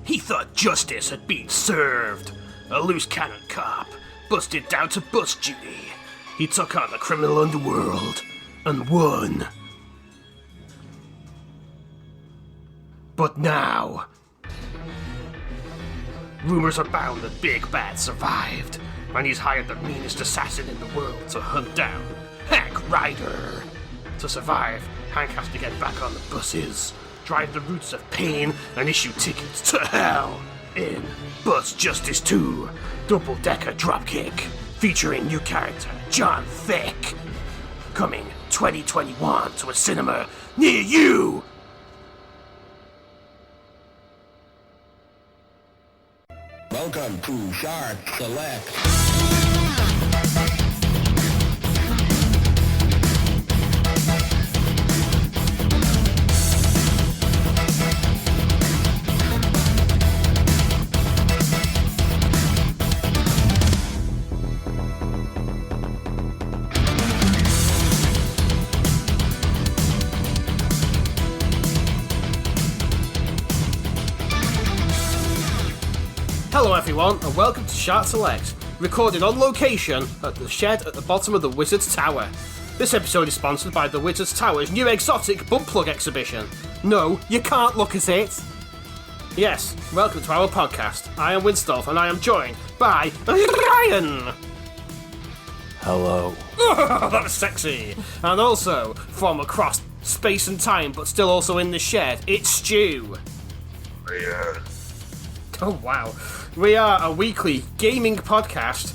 He thought justice had been served. A loose cannon cop, busted down to bus duty. He took on the criminal underworld and won. But now, rumors abound that Big Bad survived, and he's hired the meanest assassin in the world to hunt down Hank Ryder. To survive, Hank has to get back on the buses, drive the routes of pain, and issue tickets to hell in Bus Justice 2, double-decker dropkick, featuring new character John Thick. Coming 2021 to a cinema near you. Welcome to Shart Select. Hello everyone, and welcome to Shart Select, recorded on location at the shed at the bottom of the Wizard's Tower. This episode is sponsored by the Wizard's Tower's new exotic butt plug exhibition. No, you can't look at it. Yes, welcome to our podcast. I am Winstolf, and I am joined by Ryan. Hello. Oh, that was sexy. And also, from across space and time, but still also in the shed, it's Stu. Yeah. Oh wow. We are a weekly gaming podcast,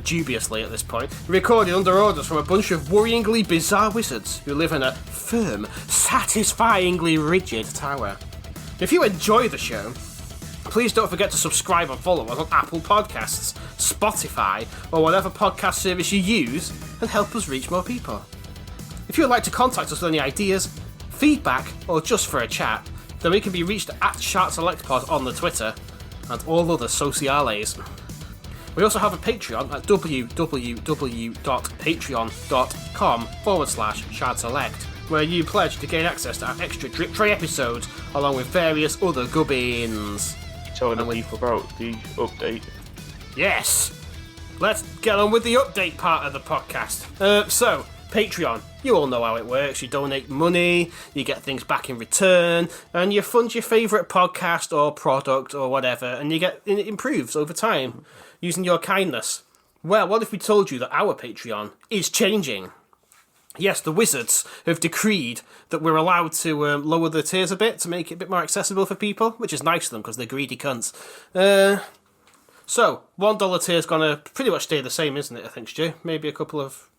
dubiously at this point, recorded under orders from a bunch of worryingly bizarre wizards who live in a firm, satisfyingly rigid tower. If you enjoy the show, please don't forget to subscribe and follow us on Apple Podcasts, Spotify, or whatever podcast service you use, and help us reach more people. If you would like to contact us with any ideas, feedback, or just for a chat, then we can be reached at ShartSelectPod on the Twitter, and all other sociales. We also have a Patreon at www.patreon.com/ShardSelect, where you pledge to gain access to our extra Drip Tray episodes, along with various other gubbins. Telling the people about the update. Yes! Let's get on with the update part of the podcast. So, Patreon. You all know how it works. You donate money, you get things back in return, and you fund your favourite podcast or product or whatever, and it improves over time using your kindness. Well, what if we told you that our Patreon is changing? Yes, the wizards have decreed that we're allowed to lower the tiers a bit to make it a bit more accessible for people, which is nice of them because they're greedy cunts. So, $1 tier is going to pretty much stay the same, isn't it, I think, Stu? Maybe a couple of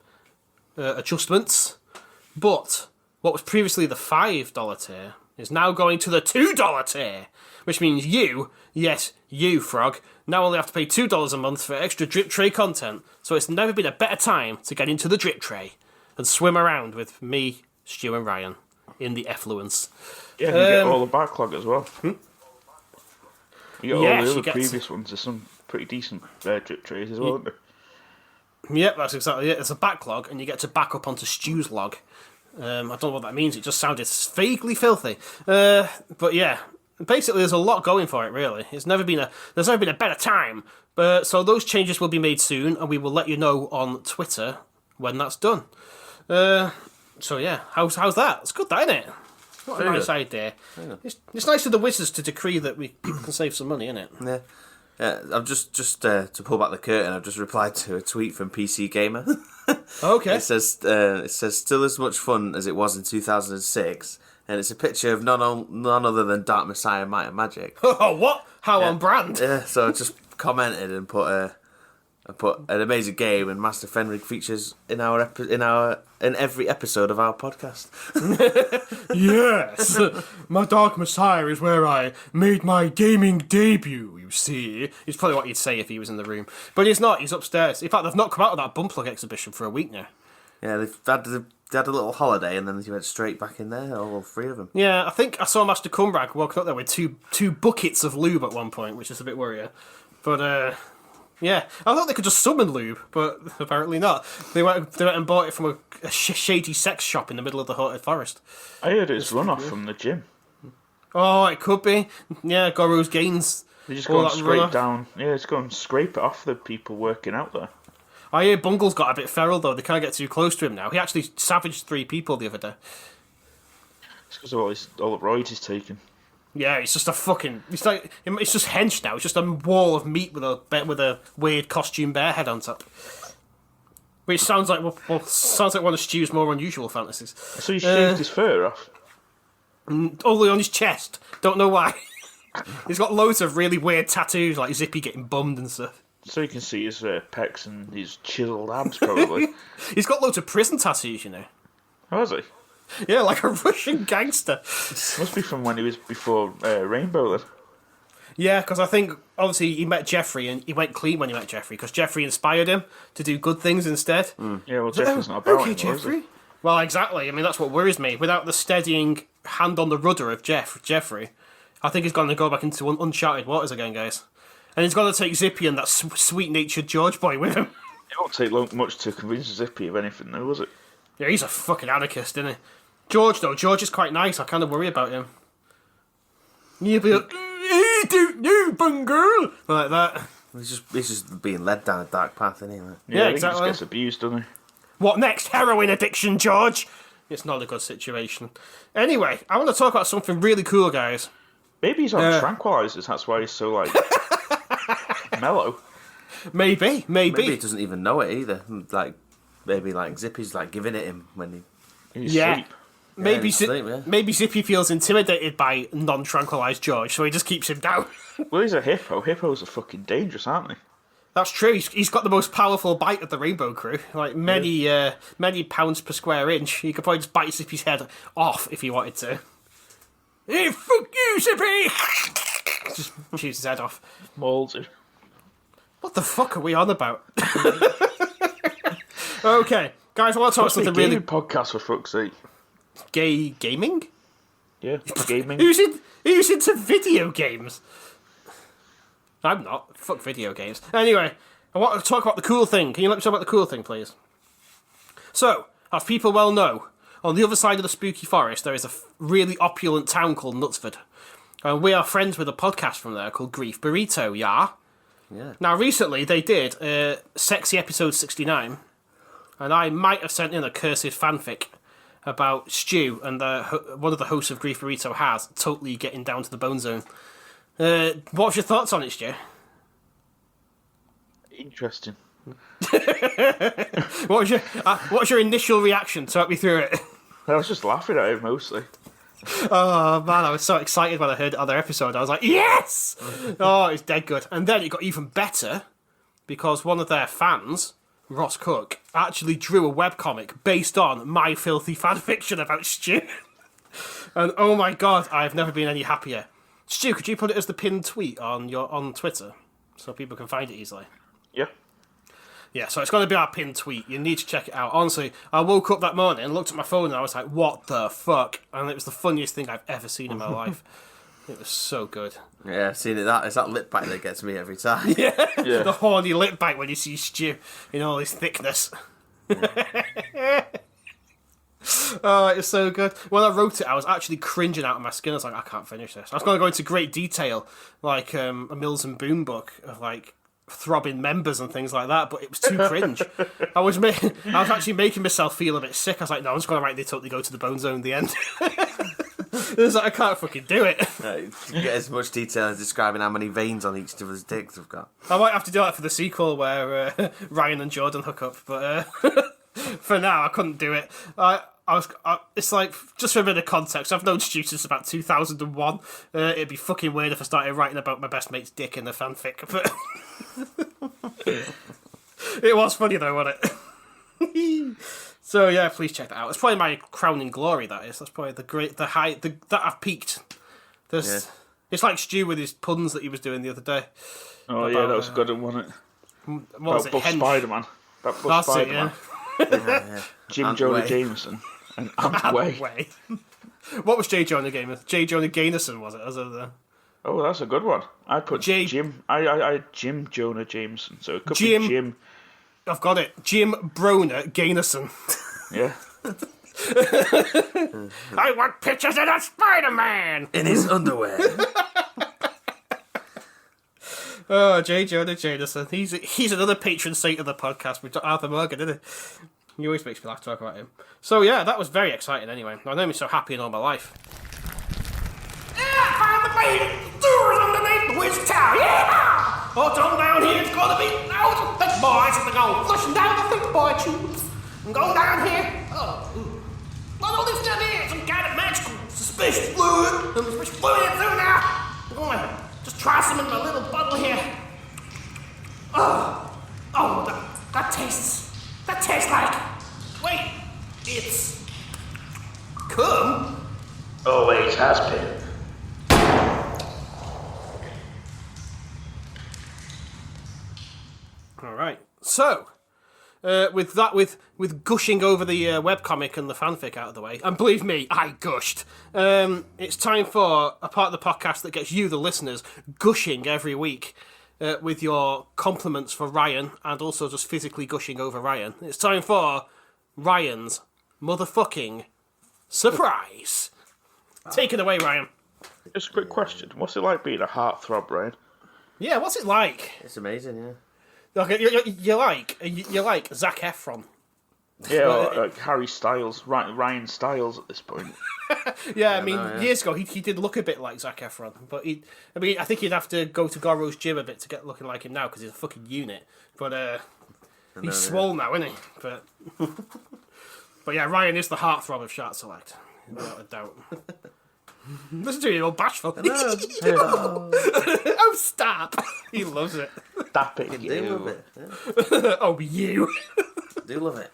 adjustments, but what was previously the $5 tier is now going to the $2 tier, which means you, yes, you, Frog, now only have to pay $2 a month for extra Drip Tray content, so it's never been a better time to get into the Drip Tray and swim around with me, Stu and Ryan in the effluence. Yeah, you get all the backlog as well. You get all Yes, the you other get previous ones. There's some pretty decent Drip Trays as well, aren't there? Yep, that's exactly it. It's a backlog, and you get to back up onto Stu's log. I don't know what that means. It just sounded vaguely filthy. But yeah, basically, there's a lot going for it. Really, there's never been a better time. So those changes will be made soon, and we will let you know on Twitter when that's done. So yeah, how's that? It's good, that, isn't it? What a nice idea. Yeah. It's nice of the wizards to decree that people can save some money, isn't it? Yeah. I've just to pull back the curtain, I've just replied to a tweet from PC Gamer. Okay. It says still as much fun as it was in 2006, and it's a picture of none other than Dark Messiah Might and Magic. Oh, what? How on brand? Yeah, so I just commented and put an amazing game, and Master Fenrig features in every episode of our podcast. Yes, my Dark Messiah is where I made my gaming debut, you see. It's probably what he'd say if he was in the room. But he's not, he's upstairs. In fact, they've not come out of that bum plug exhibition for a week now. Yeah, they had a little holiday, and then he went straight back in there, all three of them. Yeah, I think I saw Master Cumbrag walking up there with two buckets of lube at one point, which is a bit worrying. But, yeah, I thought they could just summon lube, but apparently not. They went and bought it from a shady sex shop in the middle of the haunted forest. I heard it's runoff from the gym. Oh, it could be. Yeah, Goro's gains. They just all go and that scrape runoff. down. Yeah, just go and scrape it off the people working out there. I hear Bungle's got a bit feral though. They can't get too close to him now. He actually savaged 3 people the other day. It's because of all the roids he's taken. Yeah, it's just a fucking. It's just hench now. It's just a wall of meat with a weird costume bear head on top. Which sounds like sounds like one of Stu's more unusual fantasies. So he shaved his fur off. Only on his chest. Don't know why. He's got loads of really weird tattoos, like Zippy getting bummed and stuff. So you can see his pecs and his chiseled abs, probably. He's got loads of prison tattoos, you know. Oh, has he? Yeah, like a Russian gangster. Must be from when he was before Rainbow, then. Yeah, because I think, obviously, he met Jeffrey, and he went clean when he met Jeffrey, because Jeffrey inspired him to do good things instead. Yeah, well, Jeffrey's not about Okay, anymore, is he? Jeffrey. Well, exactly. I mean, that's what worries me. Without the steadying hand on the rudder of Jeffrey, I think he's going to go back into uncharted waters again, guys. And he's going to take Zippy and that sweet-natured George boy with him. It won't take much to convince Zippy of anything, though, was it? Yeah, he's a fucking anarchist, isn't he? George is quite nice. I kind of worry about him. He'll be like, I don't know, Bungle! Like that. He's just being led down a dark path, isn't he? Like, Yeah, I think exactly. He just gets abused, doesn't he? What next? Heroin addiction, George? It's not a good situation. Anyway, I want to talk about something really cool, guys. Maybe he's on tranquilizers, that's why he's so, like, mellow. Maybe. maybe he doesn't even know it either. Like, maybe like Zippy's like giving it him when he. He's Yeah. asleep. Maybe, sleep, yeah. maybe Zippy feels intimidated by non-tranquilized George, so he just keeps him down. Well, he's a hippo. Hippos are fucking dangerous, aren't they? That's true. He's got the most powerful bite of the Rainbow Crew. Like many pounds per square inch. He could probably just bite Zippy's head off if he wanted to. Hey, fuck you, Zippy! Just shoots his head off. Molds him. What the fuck are we on about? Okay, guys, I want to talk about something really podcast, for fuck's sake. gay gaming. Yeah, gaming. Who's into video games? I'm not. Fuck video games. Anyway, I want to talk about the cool thing. Can you let me talk about the cool thing, please? So, as people well know, on the other side of the spooky forest, there is a really opulent town called Knutsford. And we are friends with a podcast from there called Grief Burrito, yeah? Yeah. Now, recently, they did Sexy Episode 69, and I might have sent in a cursed fanfic about Stu and one of the hosts of Grief Burrito has totally getting down to the bone zone. What's your thoughts on it, Stu? Interesting. What's your initial reaction? Talk me through it. I was just laughing at him mostly. Oh man, I was so excited when I heard other episode. I was like, yes! Oh, it's dead good. And then it got even better because one of their fans, Ross Cook, actually drew a webcomic based on my filthy fanfiction about Stu. And oh my god, I've never been any happier. Stu, could you put it as the pinned tweet on Twitter so people can find it easily? Yeah. Yeah, so it's going to be our pinned tweet. You need to check it out. Honestly, I woke up that morning and looked at my phone and I was like, what the fuck? And it was the funniest thing I've ever seen in my life. It was so good. Yeah, I've seen it. It's that lip bite that gets me every time. Yeah. The horny lip bite when you see Stu in all his thickness. Oh, it's so good. When I wrote it, I was actually cringing out of my skin. I was like, I can't finish this. I was going to go into great detail, like a Mills and Boon book of like throbbing members and things like that, but it was too cringe. I was actually making myself feel a bit sick. I was like, no, I'm just going to write they totally go to the bone zone at the end. It was like, I can't fucking do it. You get as much detail as describing how many veins on each of his dicks we've got. I might have to do that for the sequel where Ryan and Jordan hook up, but for now I couldn't do it. It's like, just for a bit of context, I've known Stu since about 2001. It'd be fucking weird if I started writing about my best mate's dick in a fanfic, but it was funny though, wasn't it? So yeah, please check that out. It's probably my crowning glory. That's probably that I've peaked. It's like Stu with his puns that he was doing the other day. Oh yeah, that was a good one, wasn't it? What was it? Spider-Man. That Buff Spider-Man. Yeah. Jim Jonah Jameson and Antway. Way. What was J. Jonah Jameson? J. Jonah Gainison, was it? Oh, that's a good one. I put Jim. I had Jim Jonah Jameson, so it could be Jim. I've got it. Jim Broner Gainison. Yeah. I want pictures of that Spider-Man! In his underwear. Oh, J. Jonah Jameson. He's another patron saint of the podcast. We've got Arthur Morgan, isn't he? He always makes me laugh to talk about him. So yeah, that was very exciting anyway. I've never been so happy in all my life. Yeah, I found the main doors underneath the Wiz Tower, yeah! What's on down here is going to be thousands of big boys that are going flushing down the big boy tubes. And go down here. What all this stuff here? Some kind of magical suspicious fluid. Suspicious fluid in through now. I'm going to just try some in my little bottle here. That tastes like... Wait, it's... cum? Always has been. Alright, so... with gushing over the webcomic and the fanfic out of the way, and believe me, I gushed. It's time for a part of the podcast that gets you, the listeners, gushing every week with your compliments for Ryan and also just physically gushing over Ryan. It's time for Ryan's motherfucking surprise. Take it away, Ryan. Just a quick question. What's it like being a heartthrob, Ryan? Yeah, what's it like? It's amazing, yeah. Okay, you like Zac Efron. Yeah, like Harry Styles, Ryan Styles at this point. Yeah, I mean, years ago he did look a bit like Zac Efron, but I think he'd have to go to Goro's gym a bit to get looking like him now because he's a fucking unit. But he's swole now, isn't he? But yeah, Ryan is the heartthrob of Shart Select, without a doubt. Listen to you, all bashful. Oh, stop! He loves it. Stop it, You do love it. Yeah. Oh, you. Do love it.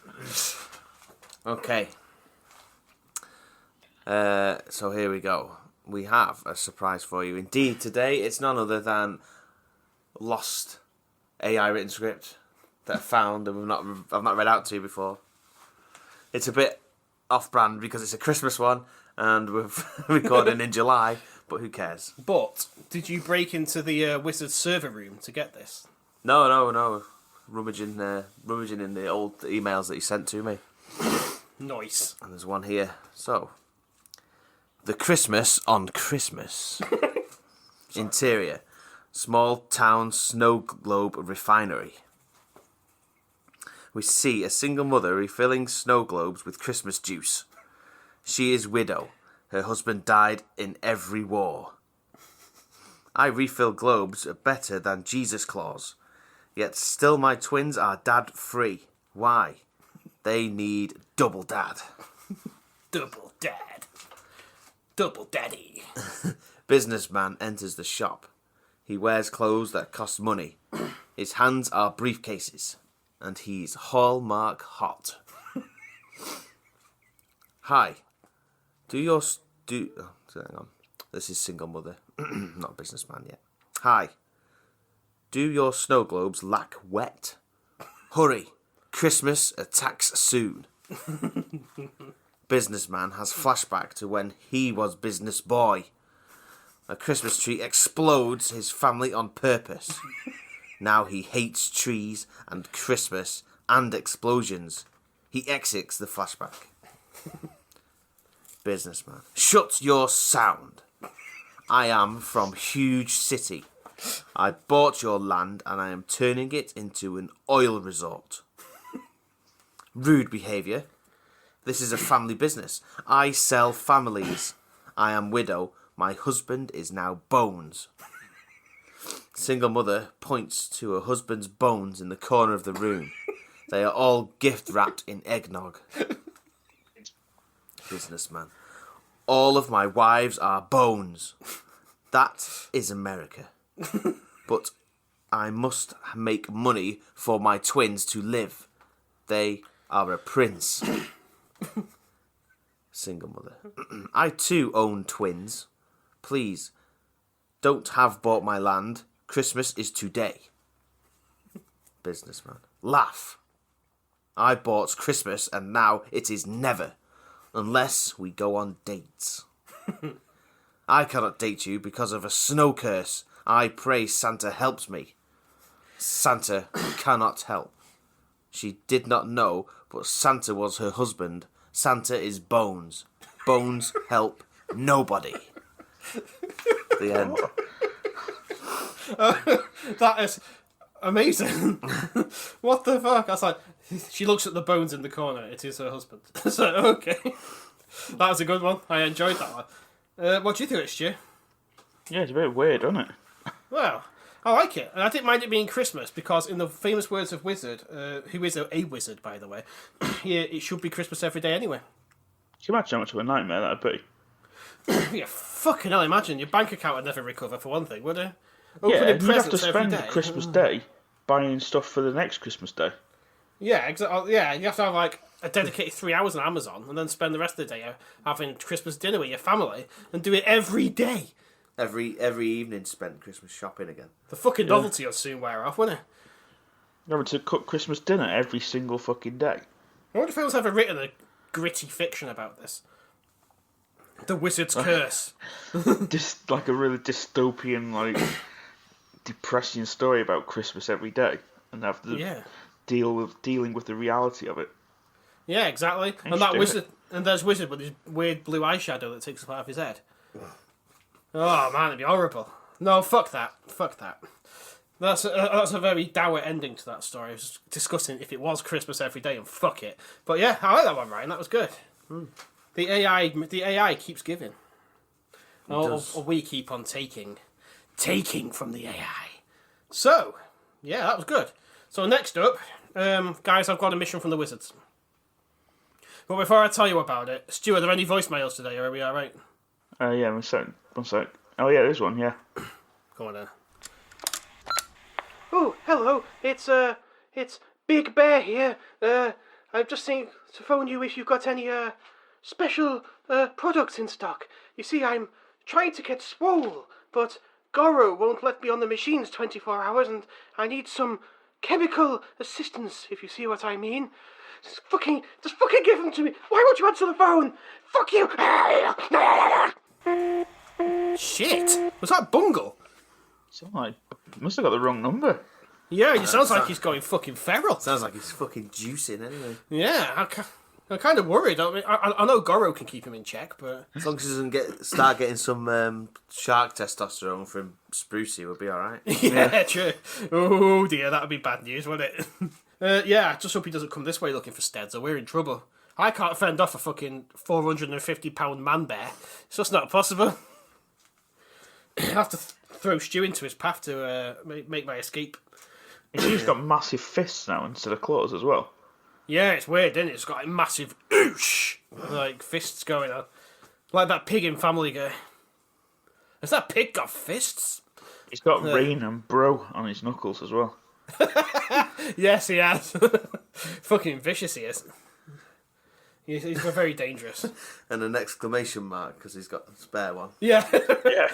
Okay. So here we go. We have a surprise for you. Indeed, today it's none other than lost AI written script that I found and I've not read out to you before. It's a bit off-brand because it's a Christmas one and we're recording in July, but who cares? But did you break into the Wizard's server room to get this? No. Rummaging in the old emails that he sent to me. Nice. And there's one here. So, the Christmas on Christmas. Interior. Small town snow globe refinery. We see a single mother refilling snow globes with Christmas juice. She is widow. Her husband died in every war. I refill globes better than Jesus Claus. Yet still my twins are dad-free. Why? They need double dad. Double dad. Double daddy. Businessman enters the shop. He wears clothes that cost money. His hands are briefcases. And he's Hallmark hot. Hi. Hang on. This is single mother. Not businessman yet. Hi. Do your snow globes lack wet? Hurry. Christmas attacks soon. Businessman has flashback to when he was business boy. A Christmas tree explodes his family on purpose. Now he hates trees and Christmas and explosions. He exits the flashback. Businessman. Shut your sound. I am from huge city. I bought your land and I am turning it into an oil resort. Rude behaviour. This is a family business. I sell families. I am widow. My husband is now bones. Single mother points to her husband's bones in the corner of the room. They are all gift wrapped in eggnog. Businessman. All of my wives are bones. That is America. But I must make money for my twins to live. They are a prince. Single mother. I too own twins. Please, don't have bought my land. Christmas is today. Businessman. Laugh. I bought Christmas and now it is never. Unless we go on dates. I cannot date you because of a snow curse. I pray Santa helps me. Santa cannot help. She did not know, but Santa was her husband, Santa is bones. Bones help nobody. The end. That is amazing. What the fuck? I was like, she looks at the bones in the corner. It is her husband. So, okay. That was a good one. I enjoyed that one. What do you think, Stu? Yeah, it's a bit weird, isn't it? Well, I like it. And I didn't mind it being Christmas because, in the famous words of Wizard, who is a wizard, by the way, it should be Christmas every day anyway. Can you imagine how much of a nightmare that'd be? Yeah, fucking hell, imagine. Your bank account would never recover, for one thing, would it? Yeah, you'd have to spend Christmas Day buying stuff for the next Christmas Day. Yeah, exactly. Yeah, you have to have like a dedicated 3 hours on Amazon and then spend the rest of the day having Christmas dinner with your family and do it every day. Every evening spent Christmas shopping again. The fucking novelty will soon wear off, won't it? You're having to cook Christmas dinner every single fucking day. I wonder if anyone's ever written a gritty fiction about this. The Wizard's Curse. Just like a really dystopian, like depressing story about Christmas every day, and have to dealing with the reality of it. Yeah, exactly. And that wizard, and there's Wizard with his weird blue eyeshadow that takes up out of his head. Oh man, it'd be horrible. No, fuck that. Fuck that. That's a very dour ending to that story. I was discussing if it was Christmas every day and fuck it. But yeah, I like that one, Ryan. That was good. The AI keeps giving. Or we keep on taking from the AI. So, yeah, that was good. So next up, guys, I've got a mission from the Wizards. But before I tell you about it, Stu, are there any voicemails today, or are we alright? Yeah, one sec. Oh yeah, there's one, yeah. Go on then. Oh, hello, it's Big Bear here. I'm just saying to phone you if you've got any, special, products in stock. You see, I'm trying to get swole, but Goro won't let me on the machines 24 hours, and I need some chemical assistance, if you see what I mean. Just fucking give them to me. Why won't you answer the phone? Fuck you! Shit! Was that Bungle? Must have got the wrong number. Yeah, it sounds like he's going fucking feral. Sounds like he's fucking juicing anyway. Yeah, I'm kind of worried. I know Goro can keep him in check, but as long as he doesn't start getting some shark testosterone from Sprucey, we'll be all right. Yeah, true. Oh dear, that would be bad news, wouldn't it? Yeah, I just hope he doesn't come this way looking for Steads, or we're in trouble. I can't fend off a fucking 450-pound man bear. It's just not possible. I have to throw Stu into his path to make my escape. He's got massive fists now instead of claws as well. Yeah, it's weird, isn't it? It's got like massive oosh, like fists going on. Like that pig in Family Guy. Has that pig got fists? He's got rain and bro on his knuckles as well. Yes, he has. Fucking vicious he is. He's very dangerous. And an exclamation mark, because he's got a spare one. Yeah. Yeah.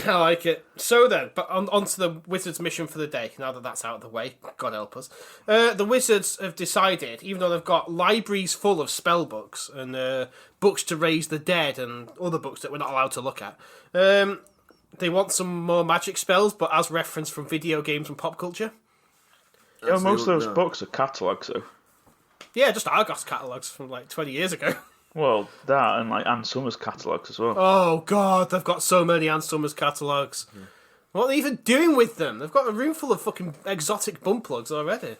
I like it. So then, but on to the Wizards' mission for the day, now that that's out of the way. God help us. The Wizards have decided, even though they've got libraries full of spell books and books to raise the dead and other books that we're not allowed to look at, they want some more magic spells, but as referenced from video games and pop culture. Yeah, most of those books are catalogues, though. Yeah, just Argos catalogues from like 20 years ago. Well, that and like Anne Summers catalogues as well. Oh god, they've got so many Anne Summers catalogues. Yeah. What are they even doing with them? They've got a room full of fucking exotic bum plugs already.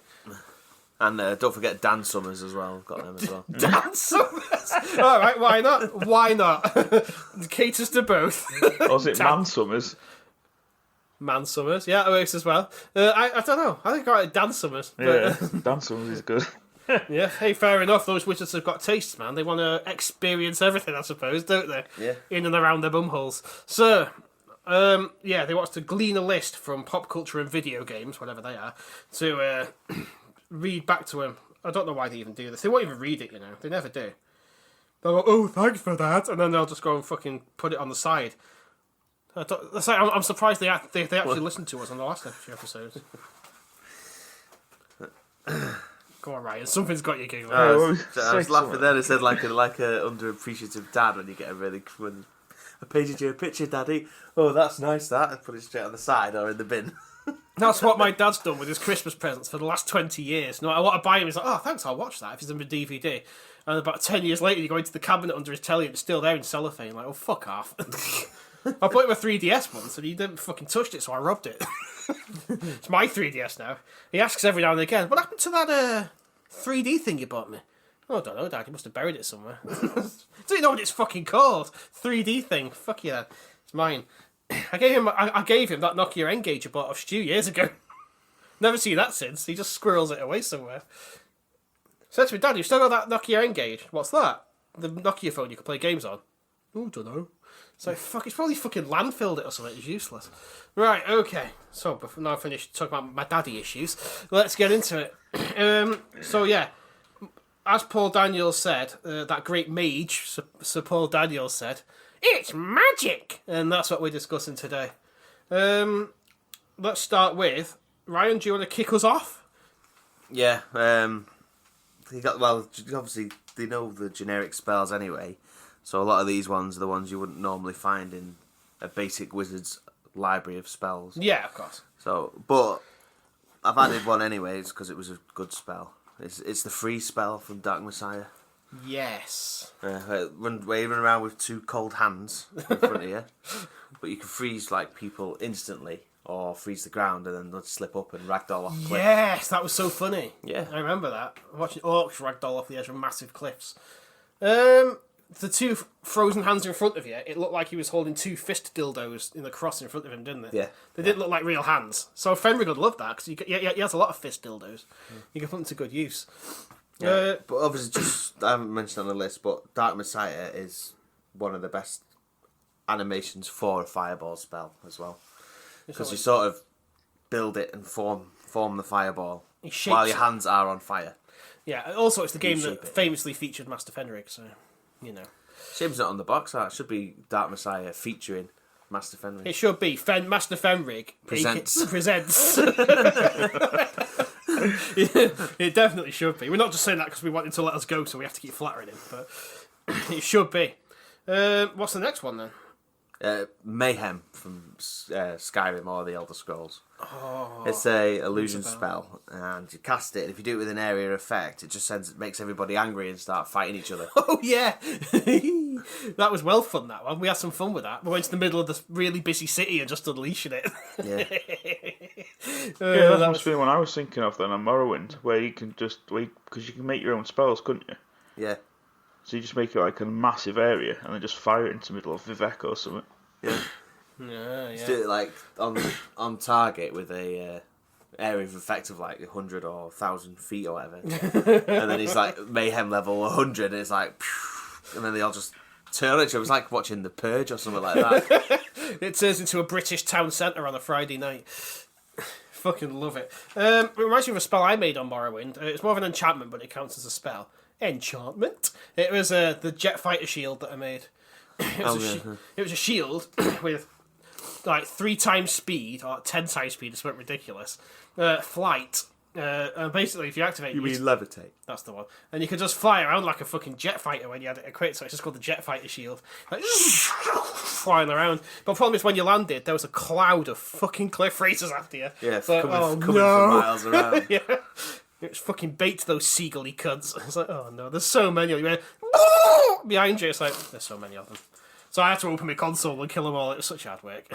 And don't forget Dan Summers as well. Got them as well. Dan Summers? Alright, why not? Why not? It caters to both. Or is it Man Summers? Man Summers, yeah, it works as well. I don't know. I think I like Dan Summers. Yeah, Dan Summers is good. Yeah, hey, fair enough. Those wizards have got tastes, man. They want to experience everything, I suppose, don't they? Yeah. In and around their bumholes. So, yeah, they want us to glean a list from pop culture and video games, whatever they are, to read back to them. I don't know why they even do this. They won't even read it, you know. They never do. They'll go, oh, thanks for that, and then they'll just go and fucking put it on the side. I'm surprised they actually listened to us on the last few episodes. Go on, Ryan. Something's got you giggling. I was laughing then. It said like a underappreciative dad when you get I painted you a picture, Daddy. Oh, that's nice. That I put it straight on the side or in the bin. That's what my dad's done with his Christmas presents for the last 20 years. No, I want to buy him. He's like, oh, thanks, I'll watch that if it's in the DVD. And about 10 years later, you go into the cabinet under his telly and it's still there in cellophane. Like, oh, fuck off. I bought him a 3DS once and he didn't fucking touch it, so I robbed it. It's my 3DS now. He asks every now and again, what happened to that 3D thing you bought me? Oh, I don't know, Dad. You must have buried it somewhere. Don't you know what it's fucking called? 3D thing. Fuck yeah. It's mine. I gave him that Nokia N-Gage I bought off Stu years ago. Never seen that since. He just squirrels it away somewhere. Said to me, Dad, you still got that Nokia N-Gage? What's that? The Nokia phone you can play games on. Oh, don't know. It's like, fuck, it's probably fucking landfilled it or something. It's useless. Right, okay. So, before now I finish talking about my daddy issues, let's get into it. So, yeah. As Paul Daniels said, that great mage, Sir Paul Daniels said, it's magic! And that's what we're discussing today. Let's start with, Ryan, do you want to kick us off? Yeah, obviously, they know the generic spells anyway, so a lot of these ones are the ones you wouldn't normally find in a basic wizard's library of spells. Yeah, of course. So, but I've added one anyways, because it was a good spell. It's the freeze spell from Dark Messiah. Yes. Waving around with two cold hands in front of you, but you can freeze like people instantly, or freeze the ground and then they'll slip up and ragdoll off cliffs. Yes, that was so funny. Yeah, I remember that. Watching orcs ragdoll off the edge of massive cliffs. The two frozen hands in front of you, it looked like he was holding two fist dildos in the cross in front of him, didn't it? Yeah. They didn't look like real hands. So Fenrir would love that, because he has a lot of fist dildos. You can put them to good use. Yeah. But obviously, I haven't mentioned on the list, but Dark Messiah is one of the best animations for a fireball spell as well. Because you sort of build it and form the fireball while your hands are on fire. Yeah, also it's the game that famously featured Master Fenrir, so, you know. Shame's not on the box art. It should be Dark Messiah featuring Master Fenrir. It should be Master Fenrir presents. It definitely should be. We're not just saying that because we want him to let us go, so we have to keep flattering him, but it should be. What's the next one then? Mayhem from Skyrim or the Elder Scrolls. Oh, it's a illusion spell, and you cast it, and if you do it with an area effect, it just makes everybody angry and start fighting each other. Oh yeah, that was well fun. That one, we had some fun with that. We went to the middle of this really busy city and just unleashing it. Yeah, yeah, that must be the one I was thinking of then on Morrowind, where you can because you can make your own spells, couldn't you? Yeah. So you just make it like a massive area and then just fire it into the middle of Vivek or something. Yeah. Yeah. Just do it like on target with a area of effect of like 100 or 1,000 feet or whatever, and then he's like mayhem level 100, and it's like, and then they all just turn on each other. It's like watching The Purge or something like that. It turns into a British town centre on a Friday night. Fucking love it. It reminds me of a spell I made on Morrowind. It's more of an enchantment, but it counts as a spell. Enchantment. It was the jet fighter shield that I made. It was a shield with like 3 times speed or 10 times speed. It's a bit ridiculous. Flight. And basically, if you activate, you mean levitate? That's the one. And you could just fly around like a fucking jet fighter when you had it equipped. So it's just called the jet fighter shield. Like, flying around. But the problem is when you landed, there was a cloud of fucking cliff racers after you. Yeah, coming from miles around. Yeah. It was fucking bait to those seagull-y cunts. It's like, oh no, there's so many of you. Behind you, it's like, there's so many of them. So I had to open my console and kill them all. It was such hard work.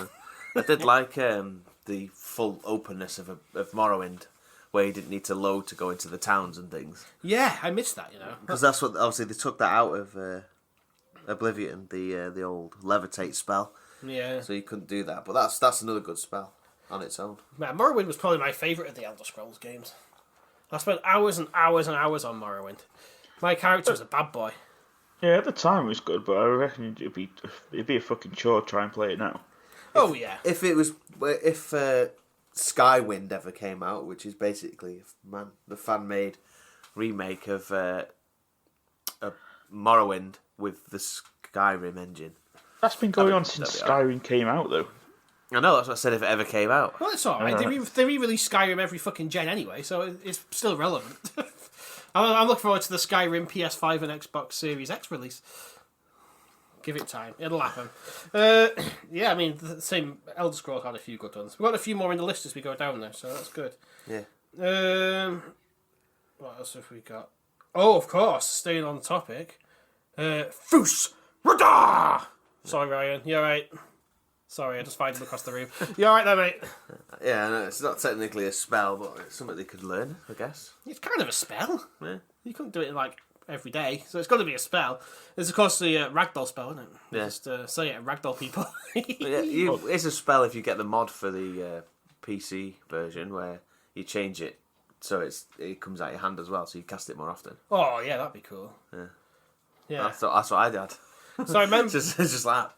I did like the full openness of Morrowind, where you didn't need to load to go into the towns and things. Yeah, I missed that, you know. Because that's what, obviously, they took that out of Oblivion, the old levitate spell. Yeah. So you couldn't do that. But that's another good spell on its own. Man, Morrowind was probably my favourite of the Elder Scrolls games. I spent hours and hours and hours on Morrowind. My character was a bad boy. Yeah, at the time it was good, but I reckon it'd be a fucking chore to try and play it now. Oh yeah. If Skywind ever came out, which is basically the fan-made remake of Morrowind with the Skyrim engine. That's been going on since Skyrim came out, though. I know, that's what I said, if it ever came out. Well, it's alright. They re-release Skyrim every fucking gen anyway, so it's still relevant. I'm looking forward to the Skyrim PS5 and Xbox Series X release. Give it time. It'll happen. Yeah, I mean, the same Elder Scrolls had a few good ones. We've got a few more in the list as we go down there, so that's good. Yeah. What else have we got? Oh, of course, staying on topic. Foos Radar! Sorry, Ryan. You're right. Sorry, I just fired him across the room. You alright there, mate? Yeah, no, it's not technically a spell, but it's something they could learn, I guess. It's kind of a spell. Yeah. You couldn't do it like every day, so it's got to be a spell. It's of course the ragdoll spell, isn't it? Yeah. Just say it, ragdoll people. It's a spell if you get the mod for the PC version where you change it so it comes out your hand as well, so you cast it more often. Oh yeah, that'd be cool. Yeah. That's what I did. So I remember. just like.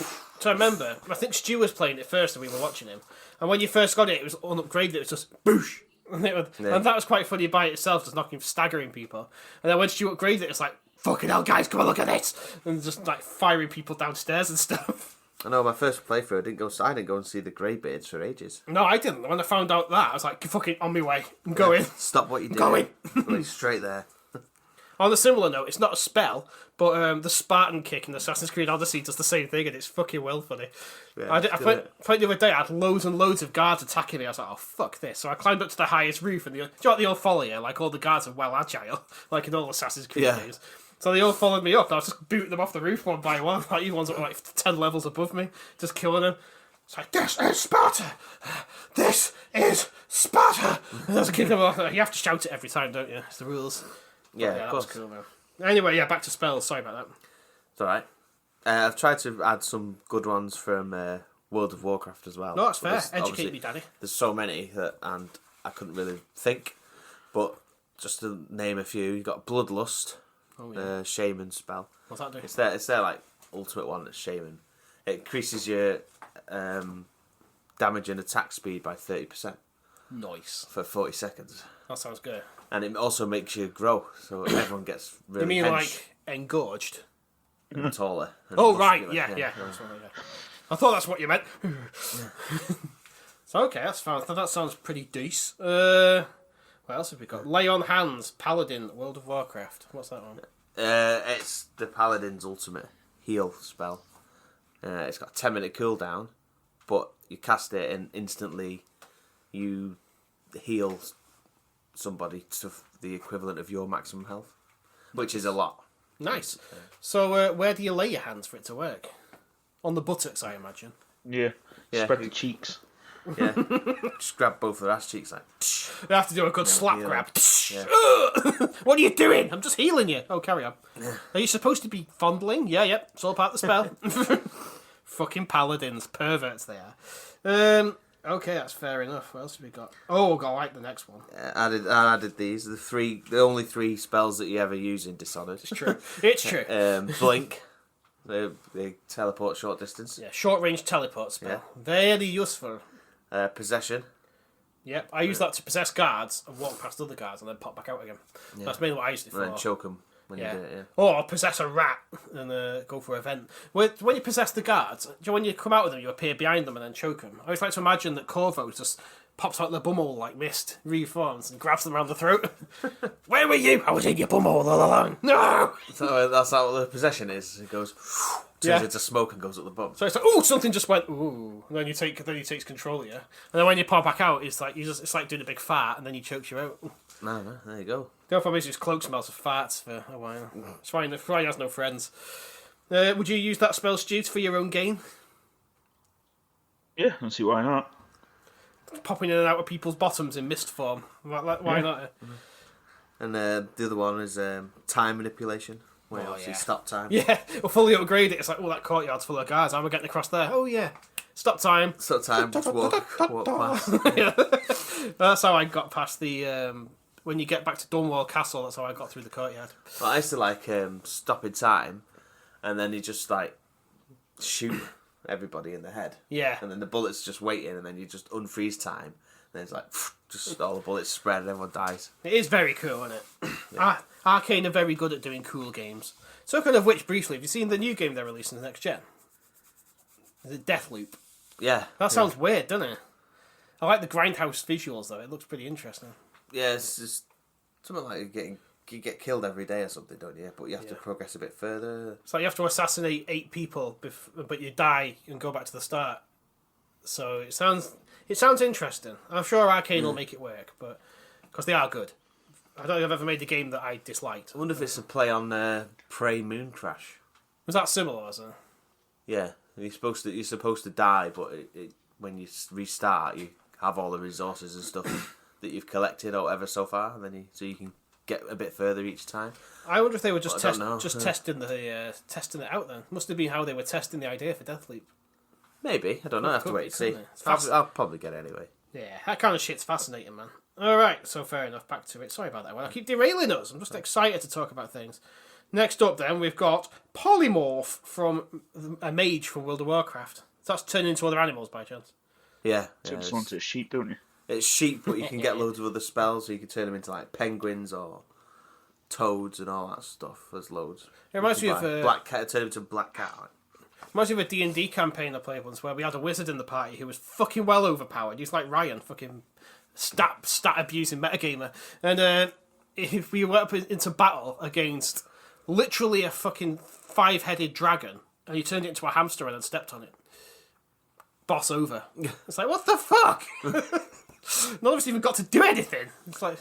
So I remember, I think Stu was playing it first and we were watching him. And when you first got it, it was unupgraded, it was just boosh. And that was quite funny by itself, just staggering people. And then when Stu upgraded it, it's like, fucking hell, guys, come on, look at this! And just like firing people downstairs and stuff. I know, my first playthrough, I didn't go and see the Greybeards for ages. No, I didn't. When I found out that, I was like, fucking on my way. I'm going. Stop what you're doing. Going straight there. On a similar note, it's not a spell, but the Spartan kick in Assassin's Creed Odyssey does the same thing, and it's fucking well funny. Yeah, I played the other day, I had loads and loads of guards attacking me. I was like, oh, fuck this. So I climbed up to the highest roof, and do you know what, they all follow you? Like, all the guards are well agile, like in all Assassin's Creed games. So they all followed me up, and I was just booting them off the roof one by one. Like, even ones that were like 10 levels above me, just killing them. It's like, this is Sparta! This is Sparta! And I was kicking them off. You have to shout it every time, don't you? It's the rules. Yeah, That of course. was cool, man. Anyway, yeah, back to spells. Sorry about that. It's alright. I've tried to add some good ones from World of Warcraft as well. No, that's fair. There's- Educate obviously, me, Daddy. There's so many and I couldn't really think. But just to name a few, you've got Bloodlust, Shaman spell. What's that do? It's their like ultimate one. It's Shaman. It increases your damage and attack speed by 30% Nice. for 40 seconds. That sounds good. And it also makes you grow, so everyone gets really You mean hench like engorged? and taller. And Oh, right. muscular. Yeah. I thought that's what you meant. So, okay, that's fine. That sounds pretty decent. What else have we got? Lay on Hands, Paladin, World of Warcraft. What's that one? It's the Paladin's ultimate heal spell. It's got a 10-minute cooldown, but you cast it and instantly you heal somebody to the equivalent of your maximum health, which is a lot. Nice. So, where do you lay your hands for it to work? On the buttocks, I imagine. Yeah. Yeah. Spread the cheeks. Yeah, just grab both of their ass cheeks like. You have to do a good slap heal. grab. Yeah. What are you doing? I'm just healing you. Oh, carry on. Are you supposed to be fondling? Yeah, yep. It's all part of the spell. Fucking paladins, perverts they are. Okay, that's fair enough. What else have we got? Oh, I like the next one. I added these. The only three spells that you ever use in Dishonored. It's true. It's true. Blink. They teleport short distance. Yeah, short range teleport spell. Yeah. Very useful. Possession. Yep, I use that to possess guards and walk past other guards and then pop back out again. Yeah. That's mainly what I used it for. And then choke them when you do it, yeah. Or I'll possess a rat and go for an event. When you possess the guards, when you come out with them, you appear behind them and then choke them. I always like to imagine that Corvo just pops out the bumhole like mist, reforms, and grabs them around the throat. Where were you? I was in your bumhole all along. No! So that's how the possession is. It goes, turns into smoke and goes up the bum. So it's like, ooh, something just went, ooh. And then he takes control of you. And then when you pop back out, it's like it's like doing a big fart and then he chokes you out. No, there you go. The other problem is his cloak smells of farts for a while. It's fine, Fry has no friends. Would you use that spell, Stu, for your own gain? Yeah, I don't see why not. Popping in and out of people's bottoms in mist form. Why not? And the other one is time manipulation, where you obviously stop time. Yeah, we'll fully upgrade it. It's like, oh, that courtyard's full of guys. How am I getting across there? Oh, yeah. Stop time. Stop time, just walk past. That's how I got past the... when you get back to Dunwall Castle, that's how I got through the courtyard. Well, I used to like stop in time, and then you just like shoot everybody in the head. Yeah. And then the bullets just waiting, and then you just unfreeze time. And then it's like, just all the bullets spread and everyone dies. It is very cool, isn't it? Yeah. Arcane are very good at doing cool games. Talking of which, briefly, have you seen the new game they're releasing the next gen? Is it Deathloop? Yeah. That sounds weird, doesn't it? I like the grindhouse visuals, though. It looks pretty interesting. Yeah, it's just something like you're getting get killed every day or something, don't you? But you have to progress a bit further. So you have to assassinate 8 people, but you die and go back to the start. So it sounds interesting. I'm sure Arcane will make it work, but because they are good. I don't think I've ever made a game that I disliked. I wonder if it's a play on Prey Moon Crash. Was that similar, was it? Yeah, you're supposed to die, but when you restart, you have all the resources and stuff that you've collected or whatever so far, and then you can get a bit further each time. I wonder if they were just testing testing it out. Then must have been how they were testing the idea for Deathloop. Maybe, I don't know. I have to wait and see. I'll probably get it anyway. Yeah, that kind of shit's fascinating, man. All right, so fair enough. Back to it. Sorry about that one. I keep derailing us. I'm just excited to talk about things. Next up, then, we've got Polymorph from a mage from World of Warcraft. That's turning into other animals by chance. Yeah. So you just want a sheep, don't you? It's sheep, but you can get loads of other spells, so you can turn them into like penguins or toads and all that stuff. There's loads. It reminds me of black cat. Turn into a black cat. Reminds me of a D&D campaign I played once where we had a wizard in the party who was fucking well overpowered. He's like Ryan, fucking stat abusing metagamer. And if we went up into battle against literally a fucking 5-headed dragon, and he turned it into a hamster and then stepped on it. Boss over. It's like, what the fuck? None of us even got to do anything. It's like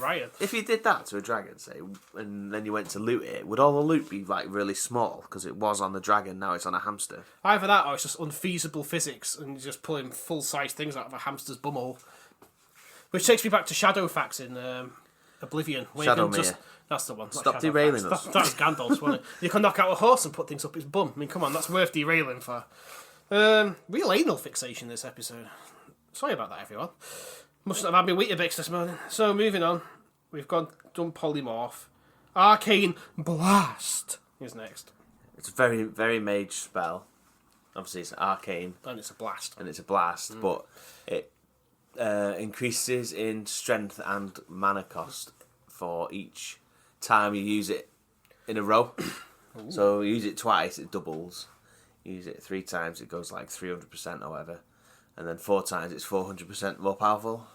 Ryan. If you did that to a dragon, say, and then you went to loot it, would all the loot be like really small because it was on the dragon, now it's on a hamster? Either that, or it's just unfeasible physics, and you're just pulling full-size things out of a hamster's bumhole. Which takes me back to Shadowfax in Oblivion. Shadowmere. That's the one. Stop derailing us. That was Gandalf's, wasn't it? You can knock out a horse and put things up his bum. I mean, come on, that's worth derailing for. Real anal fixation this episode. Sorry about that, everyone. Mustn't have had my Weetabix this morning. So, moving on. We've done Polymorph. Arcane Blast is next. It's a very, very mage spell. Obviously, it's arcane. And it's a blast. But it increases in strength and mana cost for each time you use it in a row. So, you use it twice, it doubles. You use it 3 times, it goes like 300% or whatever. And then 4 times, it's 400% more powerful.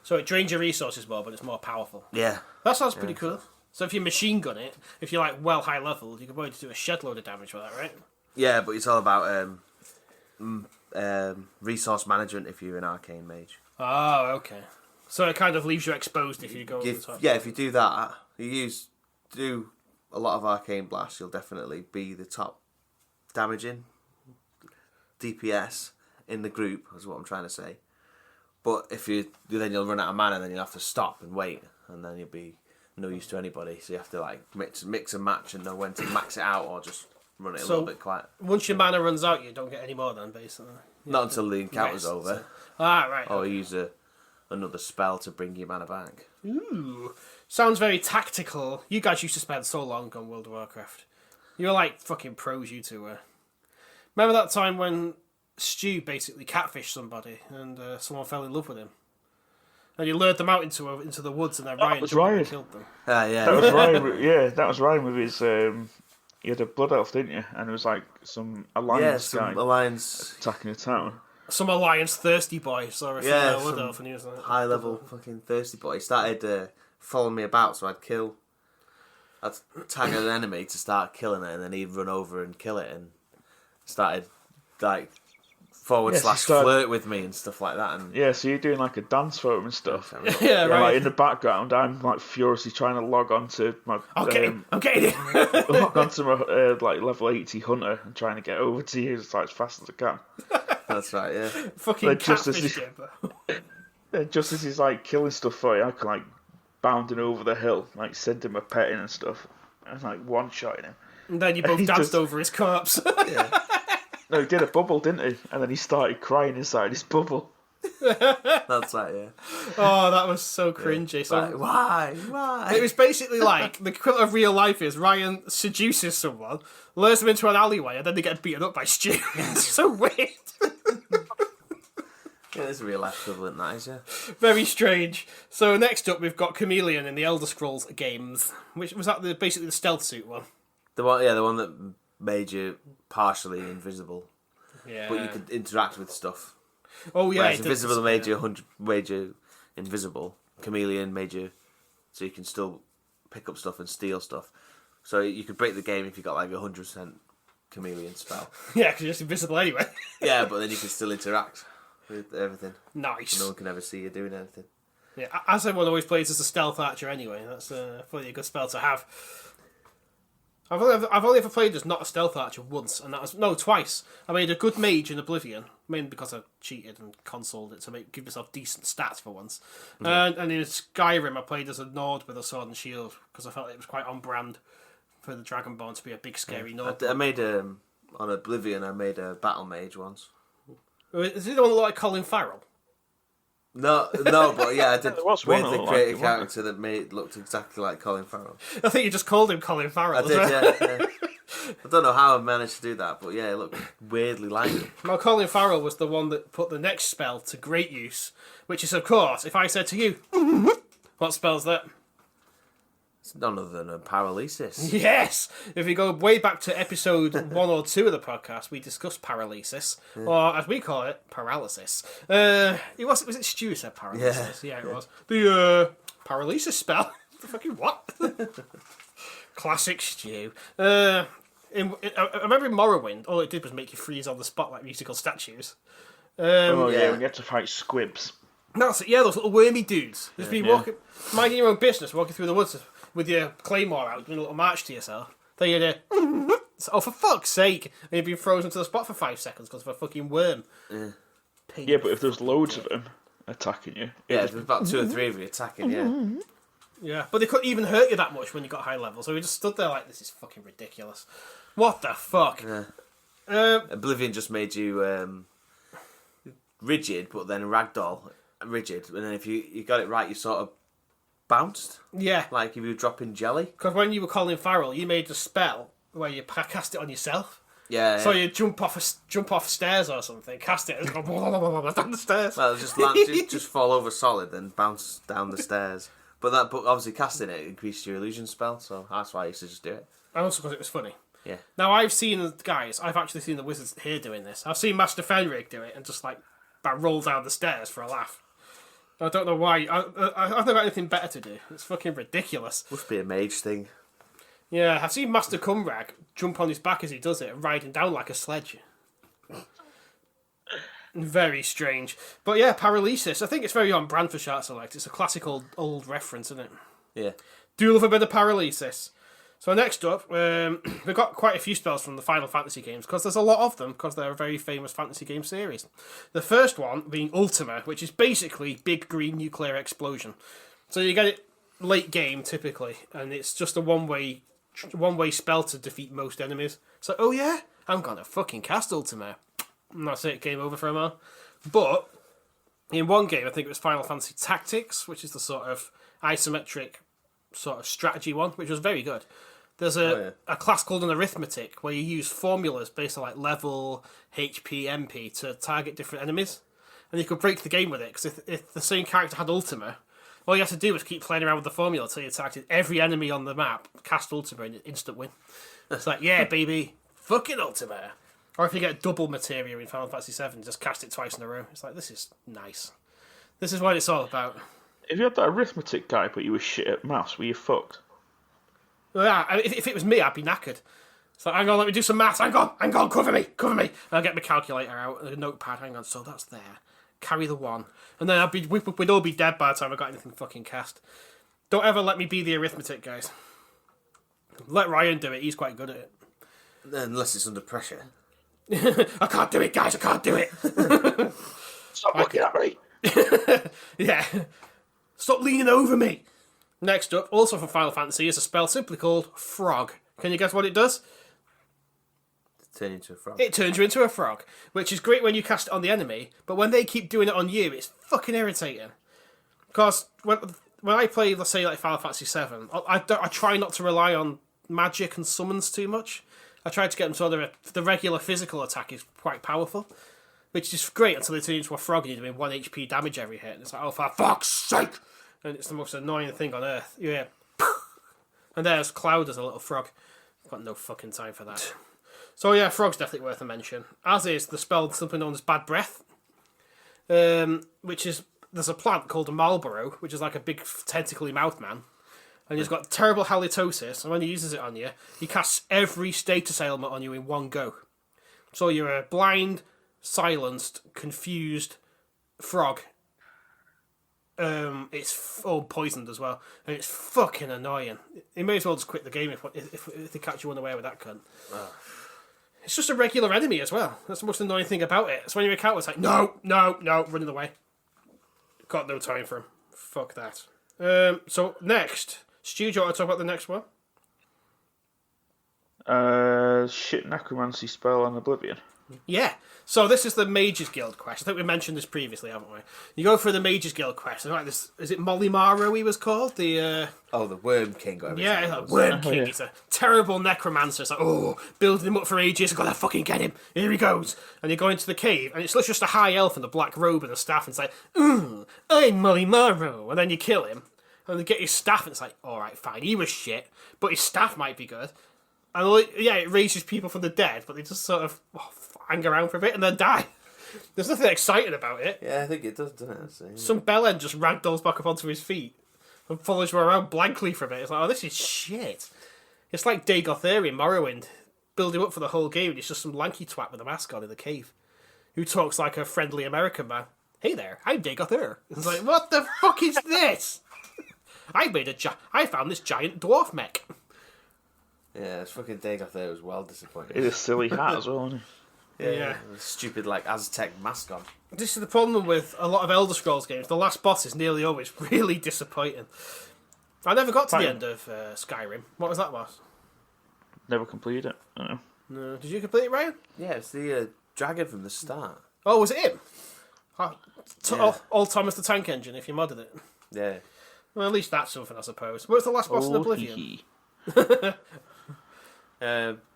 So it drains your resources more, but it's more powerful. Yeah. That sounds pretty cool. So if you machine gun it, if you're like well high level, you can probably do a shed load of damage with that, right? Yeah, but it's all about resource management if you're an arcane mage. Oh, okay. So it kind of leaves you exposed if you go over the top. Yeah, if you do that, do a lot of arcane blasts, you'll definitely be the top damaging DPS in the group, is what I'm trying to say. But if then you'll run out of mana, then you'll have to stop and wait, and then you'll be no use to anybody. So you have to like mix and match and know when to max it out or just run it a little bit quiet. Once your mana runs out, you don't get any more then, basically. Not until the encounter's over. Right. Or use another spell to bring your mana back. Ooh. Sounds very tactical. You guys used to spend so long on World of Warcraft. You were like fucking pros, you two were. Remember that time when Stu basically catfished somebody and someone fell in love with him? And you lured them out into the woods and then Ryan killed them. Yeah. That was Ryan. That was Ryan with his. He had a blood elf, didn't you? And it was like some alliance guy attacking the town. Some alliance thirsty boy saw a female wood elf and he was like high level fucking thirsty boy. He started following me about, so I'd tag an enemy to start killing it, and then he'd run over and kill it, and started like /flirt with me and stuff like that. And so you're doing like a dance for him and stuff. Yeah, right. Like in the background, I'm like furiously trying to log onto my. I'm getting it. Log onto my like level 80 hunter and trying to get over to you as fast as I can. That's right, yeah. Fucking just as he's like killing stuff for you, I can like bounding over the hill, like send him a petting and stuff, and like one-shotting him. And then you both danced over his corpse. Yeah. No, he did a bubble, didn't he? And then he started crying inside his bubble. That's right, yeah. Oh, that was so cringy. So like, why? It was basically like the equivalent of real life is Ryan seduces someone, lures them into an alleyway, and then they get beaten up by Stu. It's so weird. Yeah, there's a real life equivalent, that is, yeah. Very strange. So next up, we've got Chameleon in the Elder Scrolls games. Which was that basically the stealth suit one? The one that made you partially invisible. Yeah. But you could interact with stuff. Oh yeah. Whereas Invisible made you invisible. Chameleon made you so you can still pick up stuff and steal stuff. So you could break the game if you got like 100% chameleon spell. Yeah, because you're just invisible anyway. Yeah, but then you can still interact with everything. Nice. No one can ever see you doing anything. Yeah, as everyone always plays as a stealth archer anyway. That's probably a good spell to have. I've only ever played as not a stealth archer once, and that was twice. I made a good mage in Oblivion, mainly because I cheated and consoled it to give myself decent stats for once. And in Skyrim, I played as a Nord with a sword and shield because I felt it was quite on brand for the Dragonborn to be a big scary Nord. I made on Oblivion. I made a battle mage once. Is it the one that looked like Colin Farrell? No, but yeah, I did There was one weirdly that create a looked like it, character that looked exactly like Colin Farrell. I think you just called him Colin Farrell. I did, yeah. I don't know how I managed to do that, but yeah, it looked weirdly like him. Well, Colin Farrell was the one that put the next spell to great use, which is, of course, if I said to you, what spell's that? It's none other than a paralysis. Yes! If we go way back to episode 1 or 2 of the podcast, we discussed paralysis, or as we call it, paralysis. Was it Stu who said paralysis? Yeah, it was. The paralysis spell. The fucking what? Classic Stu. I remember in Morrowind, all it did was make you freeze on the spot like musical statues. When you had to fight squibs. That's it, yeah, those little wormy dudes. Just be walking, minding your own business, walking through the woods with your claymore out, doing a little march to yourself. Then you'd oh, for fuck's sake! And you'd be frozen to the spot for 5 seconds because of a fucking worm. Yeah, but if there's loads of them attacking you... Yeah, there's about 2 or 3 of you attacking, yeah. Yeah, but they couldn't even hurt you that much when you got high level, so we just stood there like, this is fucking ridiculous. What the fuck? Oblivion just made you rigid, but then ragdoll rigid, and then if you got it right, you sort of bounced. Yeah. Like if you were dropping jelly. Because when you were Colin Farrell, you made a spell where you cast it on yourself. Yeah. So you jump off stairs or something, cast it, and go down the stairs. Well, just fall over solid and bounce down the stairs. But obviously casting it increased your illusion spell, so that's why I used to just do it. And also because it was funny. Yeah. Now I've actually seen the wizards here doing this. I've seen Master Fenrig do it and just like roll down the stairs for a laugh. I don't know why. I've never got anything better to do. It's fucking ridiculous. Must be a mage thing. Yeah, I've seen Master Cumrag jump on his back as he does it, riding down like a sledge. Very strange. But yeah, paralysis. I think it's very on brand for Shart Select. It's a classic old reference, isn't it? Yeah. Do love a bit of paralysis. So next up, we've got quite a few spells from the Final Fantasy games, because there's a lot of them, because they're a very famous fantasy game series. The first one being Ultima, which is basically big green nuclear explosion. So you get it late game, typically, and it's just a one-way spell to defeat most enemies. So, oh yeah, I'm gonna fucking cast Ultima. And that's it, game over for a while. But, in one game, I think it was Final Fantasy Tactics, which is the sort of isometric sort of strategy one, which was very good. There's a class called an arithmetic where you use formulas based on like level, HP, MP to target different enemies, and you could break the game with it, because if the same character had Ultima, all you have to do is keep playing around with the formula until you targeted every enemy on the map, cast Ultima, and instant win. It's like, yeah, baby, fucking Ultima. Or if you get double materia in Final Fantasy VII, just cast it twice in a row. It's like, this is nice. This is what it's all about. If you had that arithmetic guy but you were shit at maths, were you fucked? Well, yeah, if it was me, I'd be knackered. It's like, hang on, let me do some maths. Hang on, cover me. And I'll get my calculator out, a notepad, hang on, so that's there. Carry the 1. And then we'd all be dead by the time I got anything fucking cast. Don't ever let me be the arithmetic, guys. Let Ryan do it, he's quite good at it. Unless it's under pressure. I can't do it, guys, I can't do it. Stop looking at me. Yeah. Stop leaning over me. Next up, also from Final Fantasy, is a spell simply called Frog. Can you guess what it does? Turn into a frog. It turns you into a frog, which is great when you cast it on the enemy, but when they keep doing it on you, it's fucking irritating. Because when I play, let's say, like Final Fantasy VII, I try not to rely on magic and summons too much. I try to get them so the regular physical attack is quite powerful, which is great until they turn you into a frog and you're doing 1 HP damage every hit. And it's like, oh, for fuck's sake! And it's the most annoying thing on earth. Yeah. And there's Cloud as a little frog. I've got no fucking time for that. So yeah, frog's definitely worth a mention. As is the spell something known as Bad Breath. Which is, there's a plant called a Marlborough, which is like a big tentacly mouth man. and he's got terrible halitosis, and when he uses it on you, he casts every status ailment on you in one go. So you're a blind, silenced, confused frog. It's poisoned as well, and it's fucking annoying. You may as well just quit the game if they catch you unaware with that cunt. It's just a regular enemy as well. That's the most annoying thing about it. So when you encounter it's like, no, running away. Got no time for him. Fuck that. So next, Stu, do you want to talk about the next one? Shit necromancy spell on Oblivion. Yeah. So this is the Mages Guild quest. I think we mentioned this previously, haven't we? You go for the Mages Guild quest. Like this, is it Molly Maro he was called? The Worm King. Yeah, Worm King. Yeah. He's a terrible necromancer. It's like, building him up for ages. I've got to fucking get him. Here he goes. And you go into the cave, and it's just a high elf in a black robe and a staff, and it's like, I'm Molly Maro. And then you kill him, and they get his staff, and it's like, alright, fine, he was shit, but his staff might be good. And it raises people from the dead, but they just sort of hang around for a bit and then die. There's nothing exciting about it. Yeah, I think it does, doesn't it? So, yeah. Some bellend just ragdolls back up onto his feet and follows you around blankly for a bit. It's like, this is shit. It's like Digeztive in Morrowind. Build him up for the whole game, and he's just some lanky twat with a mask on in the cave who talks like a friendly American man. Hey there, I'm Digeztive. It's like, what the fuck is this? I found this giant dwarf mech. Yeah, it's fucking Digeztive was well disappointing. It's a silly hat as well, isn't it? Yeah. Stupid, Aztec mask on. This is the problem with a lot of Elder Scrolls games. The last boss is nearly always really disappointing. I never got to the end of Skyrim. What was that boss? Never completed it. I don't know. No. Did you complete it, Ryan? Yeah, it's the dragon from the start. Oh, was it him? Old Thomas the Tank Engine, if you modded it. Yeah. Well, at least that's something, I suppose. What was the last boss in Oblivion?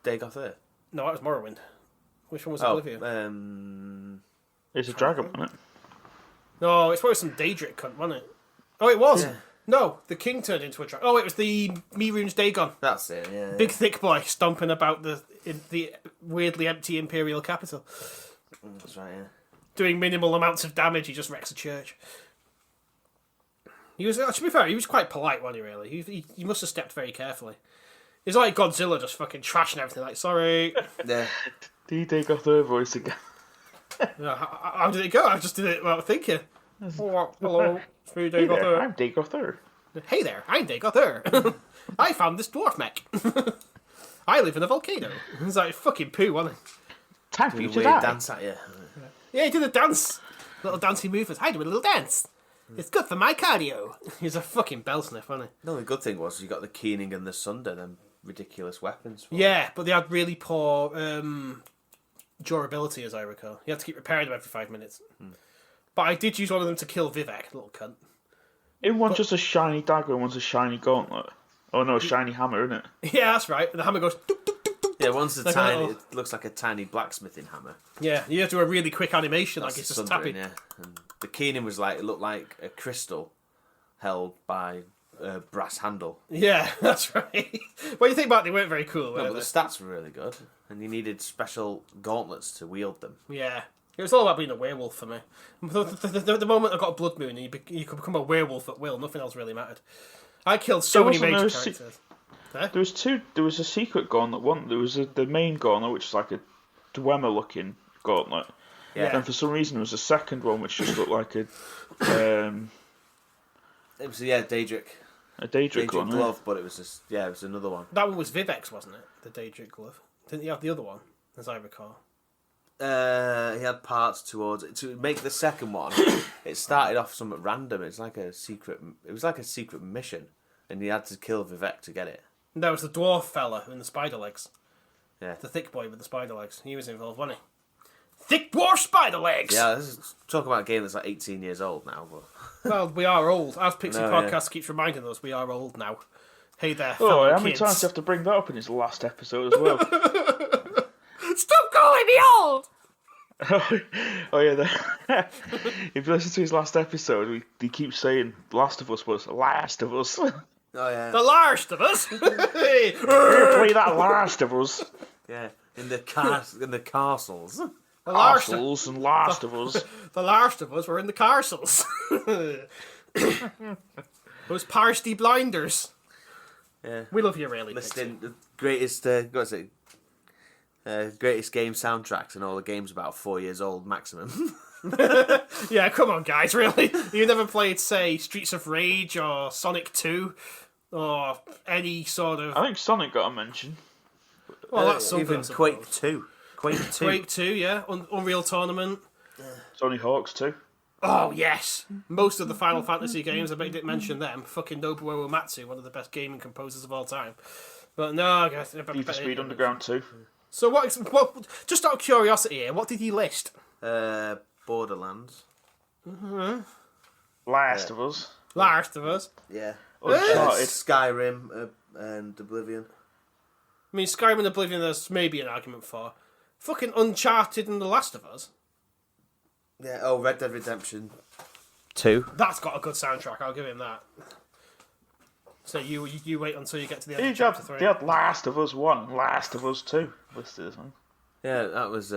Digeztive. No, that was Morrowind. Which one was Oblivion? It's a dragon, wasn't it? No, it's probably some Daedric cunt, wasn't it? Oh, it was. Yeah. No, the king turned into a dragon. Oh, it was the Mehrunes Dagon. That's it. Yeah. Big thick boy stomping about the weirdly empty imperial capital. That's right. Yeah. Doing minimal amounts of damage, he just wrecks a church. He was, to be fair, he was quite polite, wasn't he? Really, he must have stepped very carefully. It's like Godzilla just fucking trashing everything. Like, sorry. Yeah. Did he take off their voice again? How did it go? I just did it without thinking. Hello, it's me, Hey there, I'm Digeztive. Hey there, I'm Digeztive. I found this dwarf mech. I live in a volcano. It's like fucking poo, wasn't it? Time for you to die. Dance at you. Yeah, he did a dance. Little dancing movements. I do a little dance. It's good for my cardio. He's a fucking bell sniff, wasn't he? No, the good thing was you got the Keening and the Sunder, them ridiculous weapons. Yeah, but they had really poor durability, as I recall. You had to keep repairing them every 5 minutes. But I did use one of them to kill Vivek, little cunt. Isn't one just a shiny dagger and one's a shiny gauntlet? Oh no, a shiny hammer, isn't it? Yeah, that's right. And the hammer goes... Doop, doop, doop, doop. Yeah, one's a tiny... It looks like a tiny blacksmithing hammer. Yeah, you have to do a really quick animation, That's like it's just tapping. Yeah. And the Keening was it looked like a crystal held by a brass handle. Yeah, that's right. When you think about it, they weren't very cool, No, but the stats were really good, and you needed special gauntlets to wield them. Yeah. It was all about being a werewolf for me. The moment I got a blood moon, you could become a werewolf at will. Nothing else really mattered. I killed so many major characters. There was a secret gauntlet. There was the main gauntlet, which is like a Dwemer-looking gauntlet. Yeah. And for some reason, there was a second one which just looked like a. It was Daedric. A Daedric one, glove, but it was it was another one. That one was Vivek's, wasn't it? The Daedric glove. Didn't you have the other one, as I recall? He had parts towards it. To make the second one, it started off somewhat random. It was like a secret mission, and you had to kill Vivek to get it. And there was the dwarf fella in the spider legs. Yeah. The thick boy with the spider legs. He was involved, wasn't he? Thick dwarf spider legs! Yeah, talk about a game that's 18 years old now. But well, we are old. As Pixie Podcast keeps reminding us, we are old now. Hey there, fellow kids. How many times do you have to bring that up in his last episode as well? Stop calling me old! Oh yeah, if you listen to his last episode, he keeps saying Last of Us was Last of Us. Oh yeah. The Last of Us? Play that Last of Us. Yeah, in the castles. The Castles and Last of Us. The Last of Us were in the castles. Those Parsty blinders. Yeah. We love you, really. Listing the greatest, greatest game soundtracks, and all the games about 4 years old maximum. Yeah, come on, guys, really? You never played, say, Streets of Rage or Sonic 2 or any sort of... I think Sonic got a mention. Well, that's something, even Quake 2. Quake 2. Quake 2, yeah. Unreal Tournament. Tony Hawk's too. Oh, yes. Most of the Final Fantasy games, I bet you didn't mention them. Fucking Nobuo Uematsu, one of the best gaming composers of all time. But no, I guess... Need for Speed Underground 2. So what, just out of curiosity here, what did you list? Borderlands. Last of Us. Last of Us. Yeah. Uncharted. Skyrim and Oblivion. I mean, Skyrim and Oblivion, there's maybe an argument for. Fucking Uncharted and The Last of Us. Yeah. Oh, Red Dead Redemption 2. That's got a good soundtrack, I'll give him that. So you wait until you get to the end of They chapter 3. had Last of Us 1 and Last of Us 2 listed as well. Yeah, that was...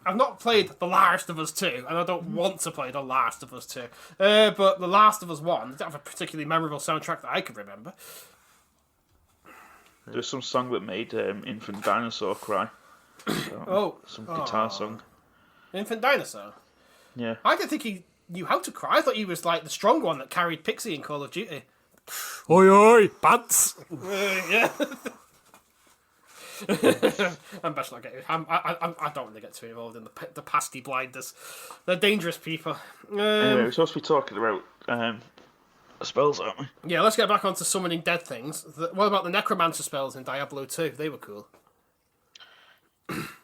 I've not played The Last of Us 2, and I don't want to play The Last of Us 2. But The Last of Us 1 didn't have a particularly memorable soundtrack that I can remember. There's some song that made Infant Dinosaur cry. Some guitar song. Infant Dinosaur? Yeah. I didn't think he knew how to cry. I thought he was like the strong one that carried Pixie in Call of Duty. Oi, oi, pants! Yeah. I'm best not getting. I don't want to get too involved in the pasty blinders. They're dangerous people. Anyway, we're supposed to be talking about spells, aren't we? Yeah, let's get back onto summoning dead things. What about the necromancer spells in Diablo 2? They were cool.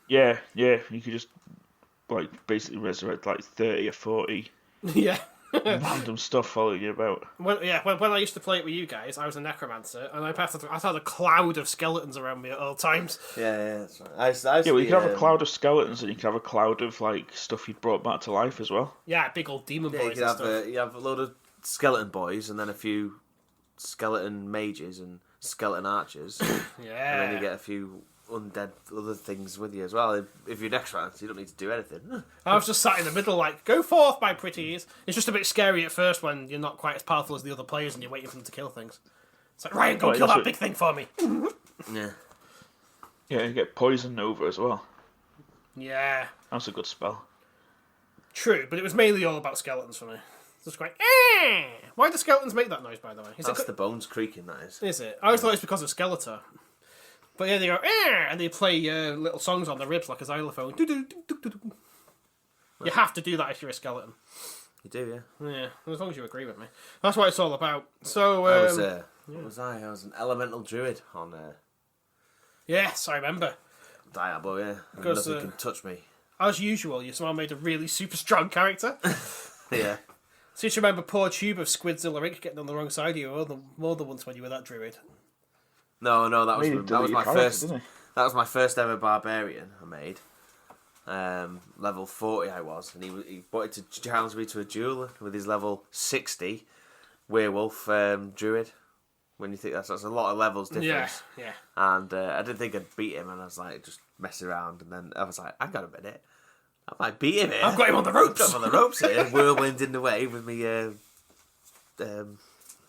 Yeah. You could just basically resurrect 30 or 40 Yeah. random stuff following you about. When I used to play it with you guys, I was a necromancer, and I had a cloud of skeletons around me at all times. Yeah, that's right. You could have a cloud of skeletons, and you could have a cloud of stuff you'd brought back to life as well. Yeah, big old demon boys. You could and have stuff. you have a load of skeleton boys, and then a few skeleton mages and skeleton archers. Yeah. And then you get a few undead other things with you as well. If you're necromancer, you don't need to do anything. I was just sat in the middle go forth, my pretties. It's just a bit scary at first when you're not quite as powerful as the other players and you're waiting for them to kill things. It's like, Ryan, go kill that big thing for me. Yeah. Yeah, you get Poison Nova as well. Yeah. That's a good spell. True, but it was mainly all about skeletons for me. Just going, eh! Why do skeletons make that noise, by the way? That's the bones creaking, that is. Is it? I always thought it's because of Skeletor. But yeah, they go, eh! And they play little songs on their ribs like a xylophone. You have to do that if you're a skeleton. You do, yeah. Yeah, as long as you agree with me. That's what it's all about. So, what was I? I was an elemental druid on yes, I remember. Diablo, yeah. Because, nothing can touch me. As usual, you somehow made a really super strong character. Yeah. So you should remember poor Tube of Squidzilla Inc. getting on the wrong side of you more than once when you were that druid. No, that was my first. Didn't he? That was my first ever barbarian I made. Level 40 I was, and he wanted to challenge me to a duel with his level 60 werewolf druid. When you think that's a lot of levels difference. Yeah. And I didn't think I'd beat him, and I was just messing around, and then I was like, hang on a minute, I might beat him here. I've got him on the ropes. I've got him on the ropes here. Whirlwind in the way with me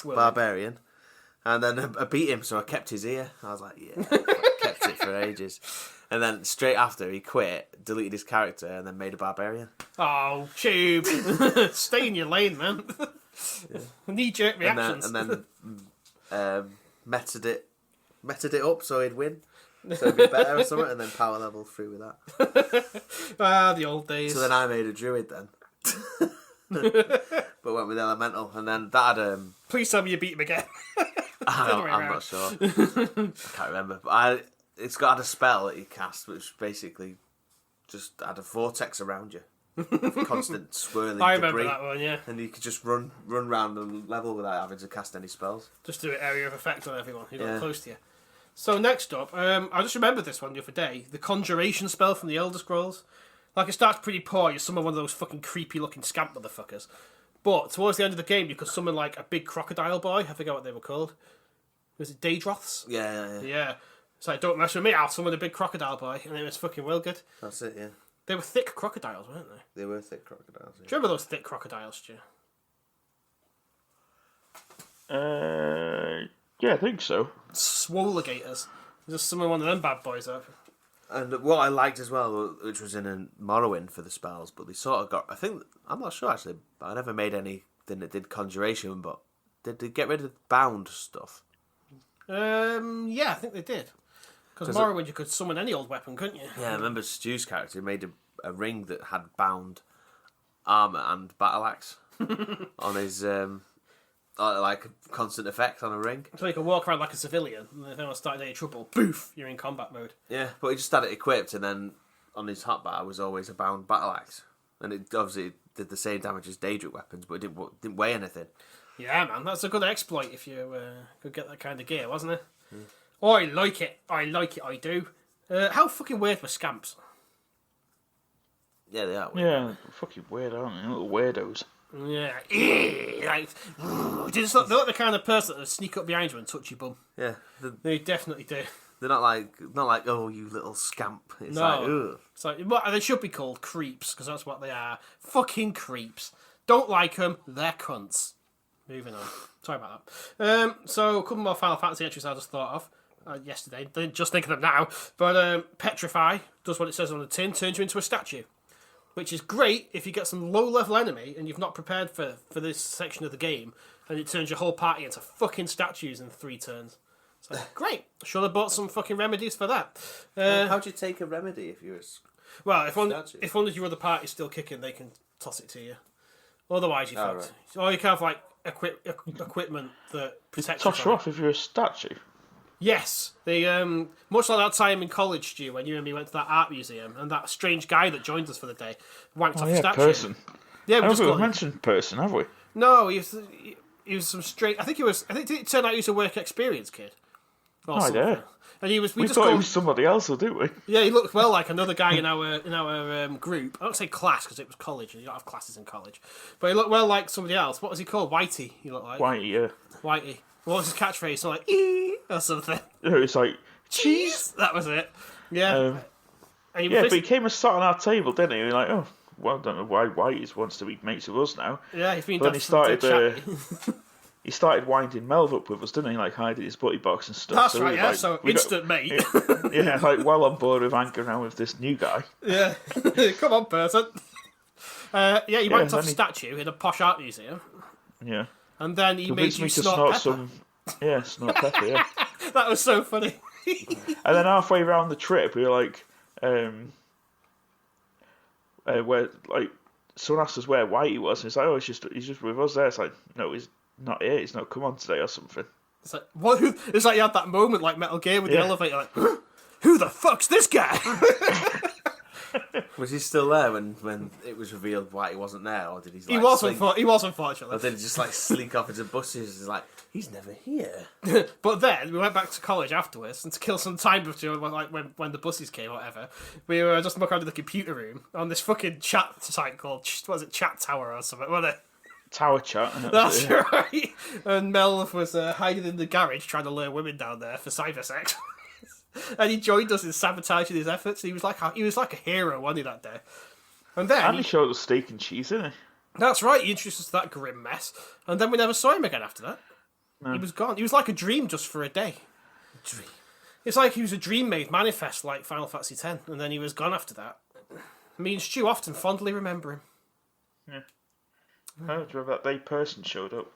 barbarian. And then I beat him, so I kept his ear. I was like, yeah, I kept it for ages. And then straight after, he quit, deleted his character, and then made a barbarian. Oh, Tube. Stay in your lane, man. Yeah. Knee-jerk reactions. And then meted it up so he'd win. So it'd be better or something, and then power level through with that. The old days. So then I made a druid then. But went with elemental, and then that had... Please tell me you beat him again. I'm not sure. I can't remember. But it's got a spell that you cast, which basically just had a vortex around you. Constant swirling I debris. remember that one, yeah. And you could just run round the level without having to cast any spells. Just do an area of effect on everyone who got close to you. So next up, I just remembered this one the other day. The Conjuration spell from the Elder Scrolls. It starts pretty poor. You summon one of those fucking creepy looking scamp motherfuckers. But towards the end of the game, you could summon a big crocodile boy. I forget what they were called. Was it Daedroths? Yeah. Yeah. It's like, don't mess with me, I'll summon a big crocodile boy. And it was fucking well good. That's it, yeah. They were thick crocodiles, weren't they? They were thick crocodiles, yeah. Do you remember those thick crocodiles, Stu? Yeah, I think so. Swolegators. Just one of them bad boys up. And what I liked as well, which was in a Morrowind for the spells, but they sort of got... I'm not sure actually, but I never made anything that did conjuration, but did they get rid of bound stuff? Yeah, I think they did. Because Morrowind, you could summon any old weapon, couldn't you? Yeah, I remember Stu's character made a ring that had bound armour and battle axe on his... like constant effect on a ring. So you can walk around like a civilian, and if anyone started any trouble, boof, you're in combat mode. Yeah, but he just had it equipped, and then on his hotbar was always a bound battle axe, and it obviously did the same damage as Daedric weapons, but it didn't weigh anything. Yeah, man, that's a good exploit if you could get that kind of gear, wasn't it? Oh, I like it. I do. How fucking weird were scamps? Yeah, they are weird. Yeah, fucking weird, aren't they? Little weirdos. Yeah, like, they're not the kind of person that would sneak up behind you and touch your bum. Yeah, They definitely do. they're not like oh, you little scamp. It's No. like ugh. It's like, well, they should be called creeps, because that's what they are. Fucking creeps. Don't like them, they're cunts. Moving on. Sorry about that. So, a couple more Final Fantasy entries I just thought of yesterday. Didn't just think of them now. But Petrify does what it says on the tin, turns you into a statue. Which is great if you get some low-level enemy and you've not prepared for this section of the game, and it turns your whole party into fucking statues in 3 turns. It's like, great. Should have bought some fucking remedies for that. How'd you take a remedy if you're Well, if one of your other party's still kicking, they can toss it to you. Otherwise, you're fucked. Right. Or you can have, like, equipment that protects Toss you off if you're a statue. Yes, they much like that time in college, Stu, when you and me went to that art museum, and that strange guy that joined us for the day wanked off a statue. Person. Yeah, I we don't just think got we've mentioned person, have we? No, he was some strange. I think it turned out he was a work experience kid. Or something. Yeah. And he was. We just thought called, it was somebody else, though, didn't we? Yeah, he looked well like another guy in our group. I don't say class because it was college, and you don't have classes in college. But he looked well like somebody else. What was he called? Whitey. He looked like Whitey, yeah. Whitey. What was his catchphrase? Something like "ee" or something. It's like Cheese. That was it. Yeah. And but he came and sat on our table, didn't he? We were like, oh, well, I don't know why Whitey wants to be mates with us now. Yeah, he's been. But then he started winding Melv up with us, didn't he? Like hiding his butty box and stuff. That's right. Yeah. So instant mate. Yeah, like well on board with hanging around with this new guy. Yeah. Come on, person. He went off a statue in a posh art museum. Yeah. And then he made Convinced you me to snort pepper. some. Yeah, snort pepper. Yeah. That was so funny. And then halfway around the trip, we were like, where like someone asked us where Whitey was, and it's like, oh, he's just with us there. It's like, no, he's not here. He's not come on today or something. It's like what? It's like you had that moment like Metal Gear with the elevator. Like, who the fuck's this guy? Was he still there when it was revealed why he wasn't there, or did he? Like, He was unfortunately. Or did he just like slink off into buses? He's like, he's never here. But then we went back to college afterwards, and to kill some time between like when the buses came or whatever, we were just looking around in the computer room on this fucking chat site called Chat Tower or something, wasn't it? Tower chat. That's right. And Melv was hiding in the garage trying to lure women down there for cyber sex. And he joined us in sabotaging his efforts. He was like a hero, wasn't he, that day? And then he showed us steak and cheese, didn't he? That's right. He introduced us to that grim mess, and then we never saw him again after that. No. He was gone. He was like a dream just for a day. Dream. It's like he was a dream made manifest, like Final Fantasy X, and then he was gone after that. Me and Stu often fondly remember him. Yeah. Oh, do you remember that day person showed up?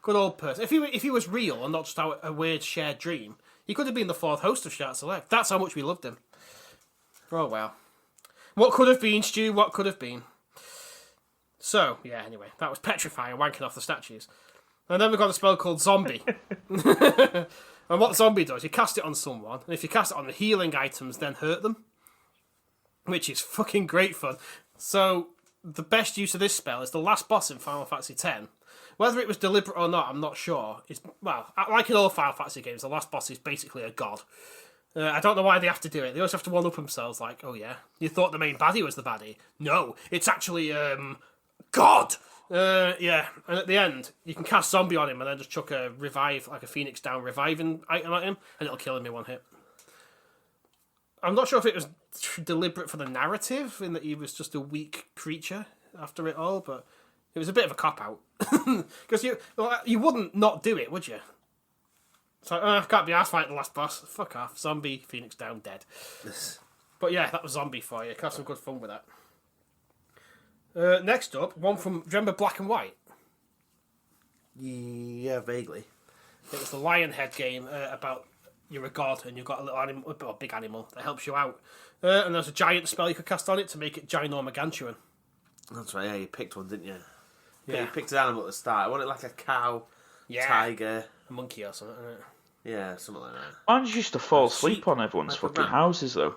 Good old person. If he was real and not just a weird shared dream, he could have been the 4th host of Shart Select. That's how much we loved him. Oh, wow. What could have been, Stu? What could have been? So, yeah, anyway, that was Petrify and wanking off the statues. And then we've got a spell called Zombie. And what Zombie does, you cast it on someone, and if you cast it on the healing items, then hurt them. Which is fucking great fun. So, the best use of this spell is the last boss in Final Fantasy X. Whether it was deliberate or not, I'm not sure. Well, like in all Final Fantasy games, the last boss is basically a god. I don't know why they have to do it. They always have to one-up themselves, like, oh yeah, you thought the main baddie was the baddie. No, it's actually, God! Yeah, and at the end, you can cast Zombie on him and then just chuck a revive, like a Phoenix down reviving item at him, and it'll kill him in one hit. I'm not sure if it was deliberate for the narrative, in that he was just a weak creature after it all, but it was a bit of a cop-out. Because you wouldn't not do it, would you? So, I can't be arsed fighting the last boss. Fuck off. Zombie, Phoenix down, dead. But yeah, that was zombie for you. Have some good fun with that. Next up, one from, do you remember Black and White? Yeah, vaguely. It was the Lionhead game about you're a god and you've got a little animal, or a big animal that helps you out. And there's a giant spell you could cast on it to make it ginormagantuan. That's right, yeah, you picked one, didn't you? Yeah. You picked an animal at the start. Wasn't it like a cow, tiger? A monkey or something, isn't it? Yeah, something like that. Mine used to fall asleep sheep, on everyone's like a fucking ram. houses, though.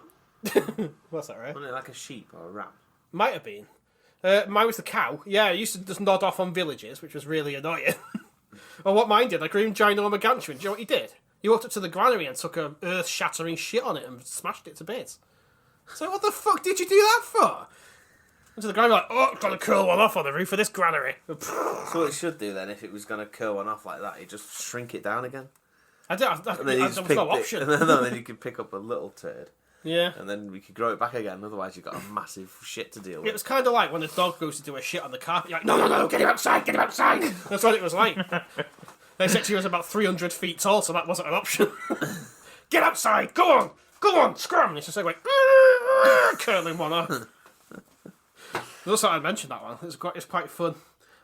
What's that, right? Wasn't it like a sheep or a ram? Might have been. Mine was the cow. Yeah, I used to just nod off on villages, which was really annoying. Or what mine did, I grew ginormagantuan. Do you know what he did? He walked up to the granary and took a earth-shattering shit on it and smashed it to bits. So what the fuck did you do that for? And to the granary, like, oh, got to curl one off on the roof of this granary. So what it should do then, if it was going to curl one off like that, you just shrink it down again. And then you there was no option. No, then you can pick up a little turd. Yeah. And then we could grow it back again, otherwise you've got a massive shit to deal with. It was kind of like when a dog goes to do a shit on the carpet, you're like, no, get him outside! That's what it was like. They said he was about 300 feet tall, so that wasn't an option. Get outside! Go on, scram! And it's just like, curling one off. That's why I mentioned that one. It's quite fun.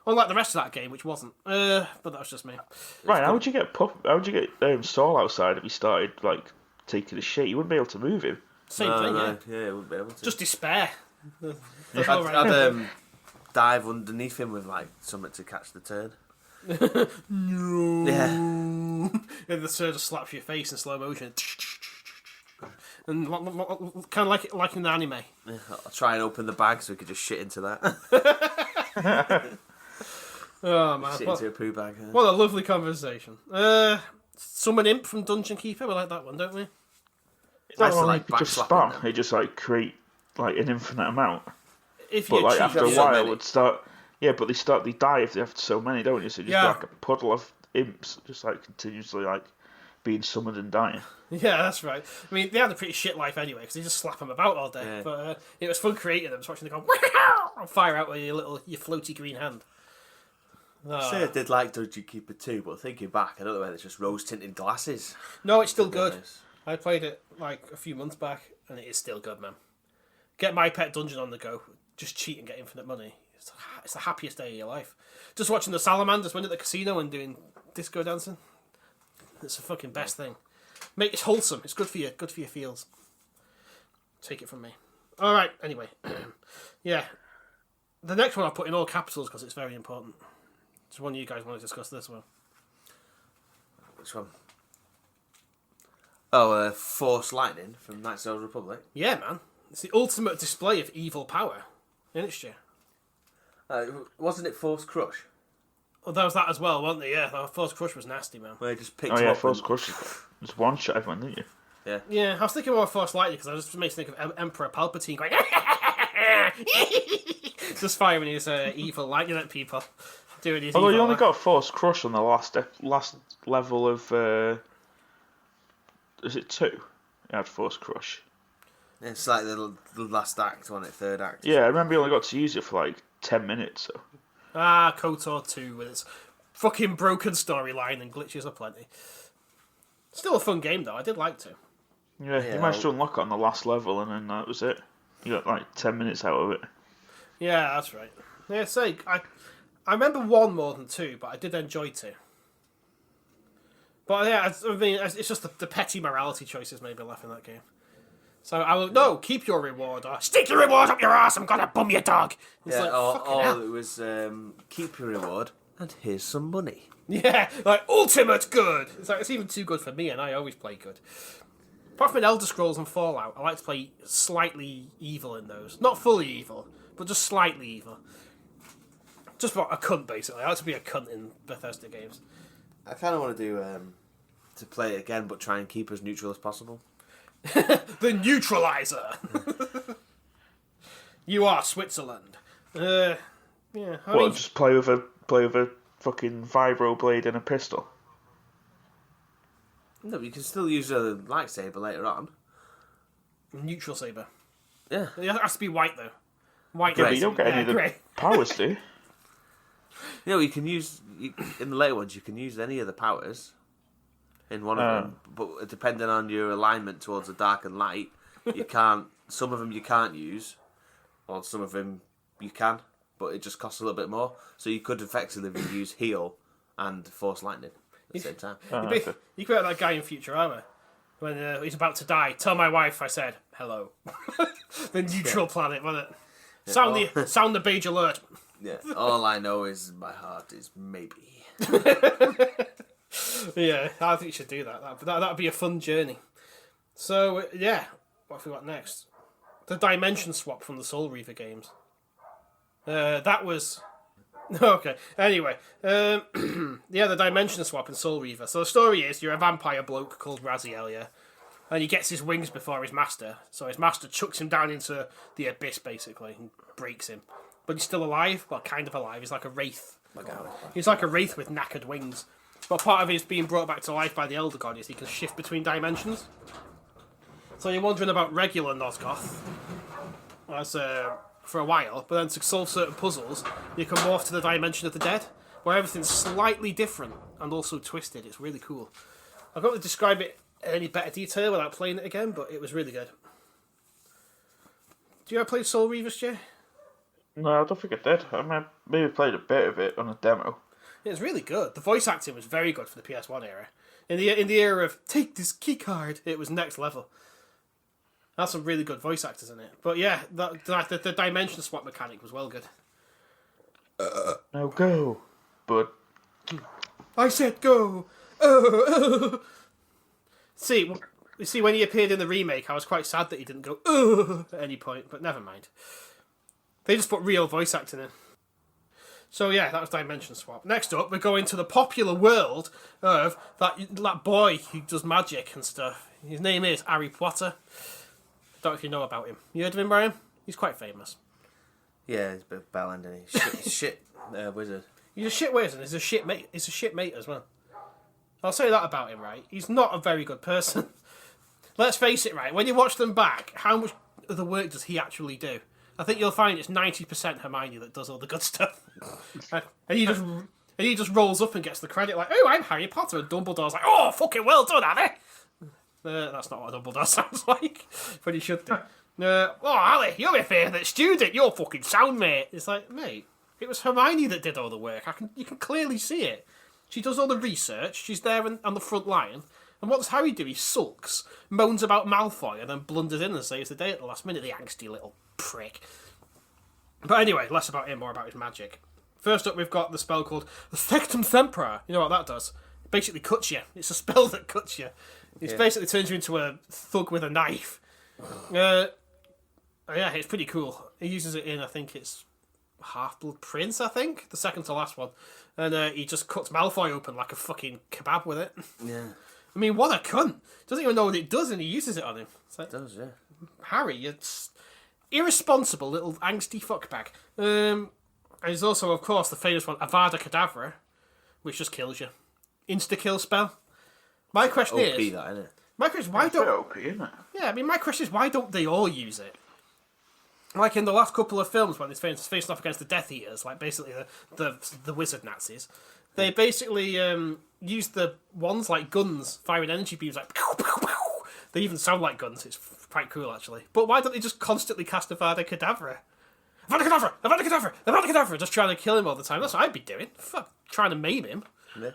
Unlike the rest of that game, which wasn't. But that was just me. Right, how would you get Saul outside if he started, like, taking a shit? You wouldn't be able to move him. Same thing, yeah. Yeah, you wouldn't be able to. Just despair. I'd dive underneath him with, like, something to catch the turd. No. Yeah. And the turd just slaps your face in slow motion. And kind of like in the anime. Yeah, I'll try and open the bag so we could just shit into that. Oh man, Shit into a poo bag. What a lovely conversation. Summon Imp from Dungeon Keeper. We like that one, don't we? Is that Nice to, one like, you just backslap spam? in It just, like, create, like, an infinite amount. If But, you like, cheat, after a so while, many. it would start... Yeah, but they die if they have so many, don't you? So just Yeah. like a puddle of imps, just, like, continuously, like, being summoned and dying. Yeah, that's right. I mean, they had a pretty shit life anyway because they just slap them about all day. Yeah. But it was fun creating them, just watching them go wow, and fire out with your floaty green hand. I say I did like Dungeon Keeper 2, but thinking back, I don't know whether it's just rose-tinted glasses. No, it's still To be good. honest. I played it like a few months back, and it is still good, man. Get My Pet Dungeon on the go. Just cheat and get infinite money. It's the happiest day of your life. Just watching the salamanders win at the casino and doing disco dancing. It's the fucking best thing. Mate, it's wholesome. It's good for you. Good for your feels. Take it from me. All right. Anyway, yeah. The next one I'll put in all capitals because it's very important. So one of you guys want to discuss this one? Which one? Oh, Force Lightning from Knights of the Old Republic. Yeah, man. It's the ultimate display of evil power. Isn't it, Stu? Wasn't it Force Crush? Well, there was that as well, wasn't there? Yeah, the Force Crush was nasty, man. Where you just picked Oh, him yeah, up Force and- Crush. Just one-shot everyone, didn't you? Yeah. Yeah, I was thinking more of Force Lightning because I just makes me think of Emperor Palpatine going just firing his evil lightning at people, doing his. Although evil you only act. got Force Crush on the last level of... is it 2? You had Force Crush. It's like the last act, wasn't it? Third act. Yeah, I remember you only got to use it for like 10 minutes, so... KOTOR 2 with its fucking broken storyline and glitches aplenty. Still a fun game though. I did like to. Yeah, you managed to unlock it on the last level and then that was it. You got like 10 minutes out of it. Yeah, that's right. Yeah, say I remember 1 more than 2, but I did enjoy 2. But yeah, I mean, it's just the petty morality choices made me laugh in that game. So I will keep your reward or stick your reward up your ass. I'm gonna bum your dog. It's like, fucking hell. it was keep your reward and here's some money. Yeah, like ultimate good. It's like it's even too good for me, and I always play good. Apart from in Elder Scrolls and Fallout, I like to play slightly evil in those. Not fully evil, but just slightly evil. Just about a cunt, basically. I like to be a cunt in Bethesda games. I kind of want to do to play it again, but try and keep as neutral as possible. The neutralizer. You are Switzerland. Yeah. I mean, Just play with a fucking vibro blade and a pistol. No, you can still use a lightsaber later on. neutral saber. Yeah. It has to be white though. White. Yeah, but you don't get any of the grey. powers, do you? You know, you can use in the later ones. You can use any of the powers. in one of them. But depending on your alignment towards the dark and light, you can't. Some of them you can't use, or some of them you can, but it just costs a little bit more. So you could effectively use heal and force lightning at the same time. You could be like that guy in Futurama when he's about to die. Tell my wife I said hello. The neutral planet, wasn't it? Sound the beige alert. Yeah. All I know is my heart is maybe. Yeah, I think you should do that. That'd be a fun journey. So yeah, what have we got next? The dimension swap from the Soul Reaver games. That was okay. Anyway, yeah, the dimension swap in Soul Reaver. So the story is you're a vampire bloke called Raziel, yeah, and he gets his wings before his master. So his master chucks him down into the abyss basically and breaks him. But he's still alive. Well, kind of alive. He's like a wraith. He's like a wraith with knackered wings. But part of his being brought back to life by the Elder God is he can shift between dimensions. So you're wondering about regular Nosgoth for a while, but then to solve certain puzzles, you can morph to the dimension of the dead, where everything's slightly different and also twisted. It's really cool. I can't really describe it in any better detail without playing it again, but it was really good. Do you ever play Soul Reavers, Jay? No, I don't think I did. I maybe played a bit of it on a demo. It's really good. The voice acting was very good for the PS1 era. In the era of take this key card, it was next level. That's some really good voice actors in it. But yeah, the dimension swap mechanic was well good. Now go, bud. I said go. See, when he appeared in the remake, I was quite sad that he didn't go at any point. But never mind. They just put real voice acting in. So yeah, that was dimension swap. Next up, we're going to the popular world of that boy who does magic and stuff. His name is Harry Potter. Don't know if you know about him. You heard of him, Brian? He's quite famous. Yeah, he's a bit of a bellend, isn't he? Shit wizard. He's a shit wizard. He's a shit mate. He's a shit mate as well. I'll say that about him, right? He's not a very good person. Let's face it, right? When you watch them back, how much of the work does he actually do? I think you'll find it's 90% Hermione that does all the good stuff. and he just rolls up and gets the credit like, oh, I'm Harry Potter. And Dumbledore's like, oh, fucking well done, Harry. That's not what Dumbledore sounds like, but he should do. Oh, Ali, you're my favourite student. You're fucking sound, mate. It's like, mate, it was Hermione that did all the work. You can clearly see it. She does all the research. She's there on the front line. And what does Harry do? He sulks, moans about Malfoy, and then blunders in and saves the day at the last minute. The angsty little prick. But anyway, less about him, more about his magic. First up, we've got the spell called Effectum Sempra. You know what that does? It basically cuts you. It's a spell that cuts you. It basically turns you into a thug with a knife. Yeah, it's pretty cool. He uses it in, I think it's Half-Blood Prince, I think? The second to last one. And he just cuts Malfoy open like a fucking kebab with it. Yeah. I mean, what a cunt. Doesn't even know what it does and he uses it on him. Like, it does, yeah. Harry, you're irresponsible little angsty fuckbag. And there's also, of course, the famous one, Avada Kedavra, which just kills you. Insta-kill spell. My question is... OP, that, isn't it? My question is, why don't... OP, isn't it? Yeah, I mean, my question is, why don't they all use it? Like in the last couple of films when they're facing off against the Death Eaters, like basically the wizard Nazis, they basically use the ones like guns, firing energy beams like... Pew, pew, pew. They even sound like guns. It's quite cool, actually. But why don't they just constantly cast Avada Kedavra? Avada Kedavra! Avada Kedavra! Avada Kedavra! Just trying to kill him all the time. That's what I'd be doing. Fuck, trying to maim him. Yeah.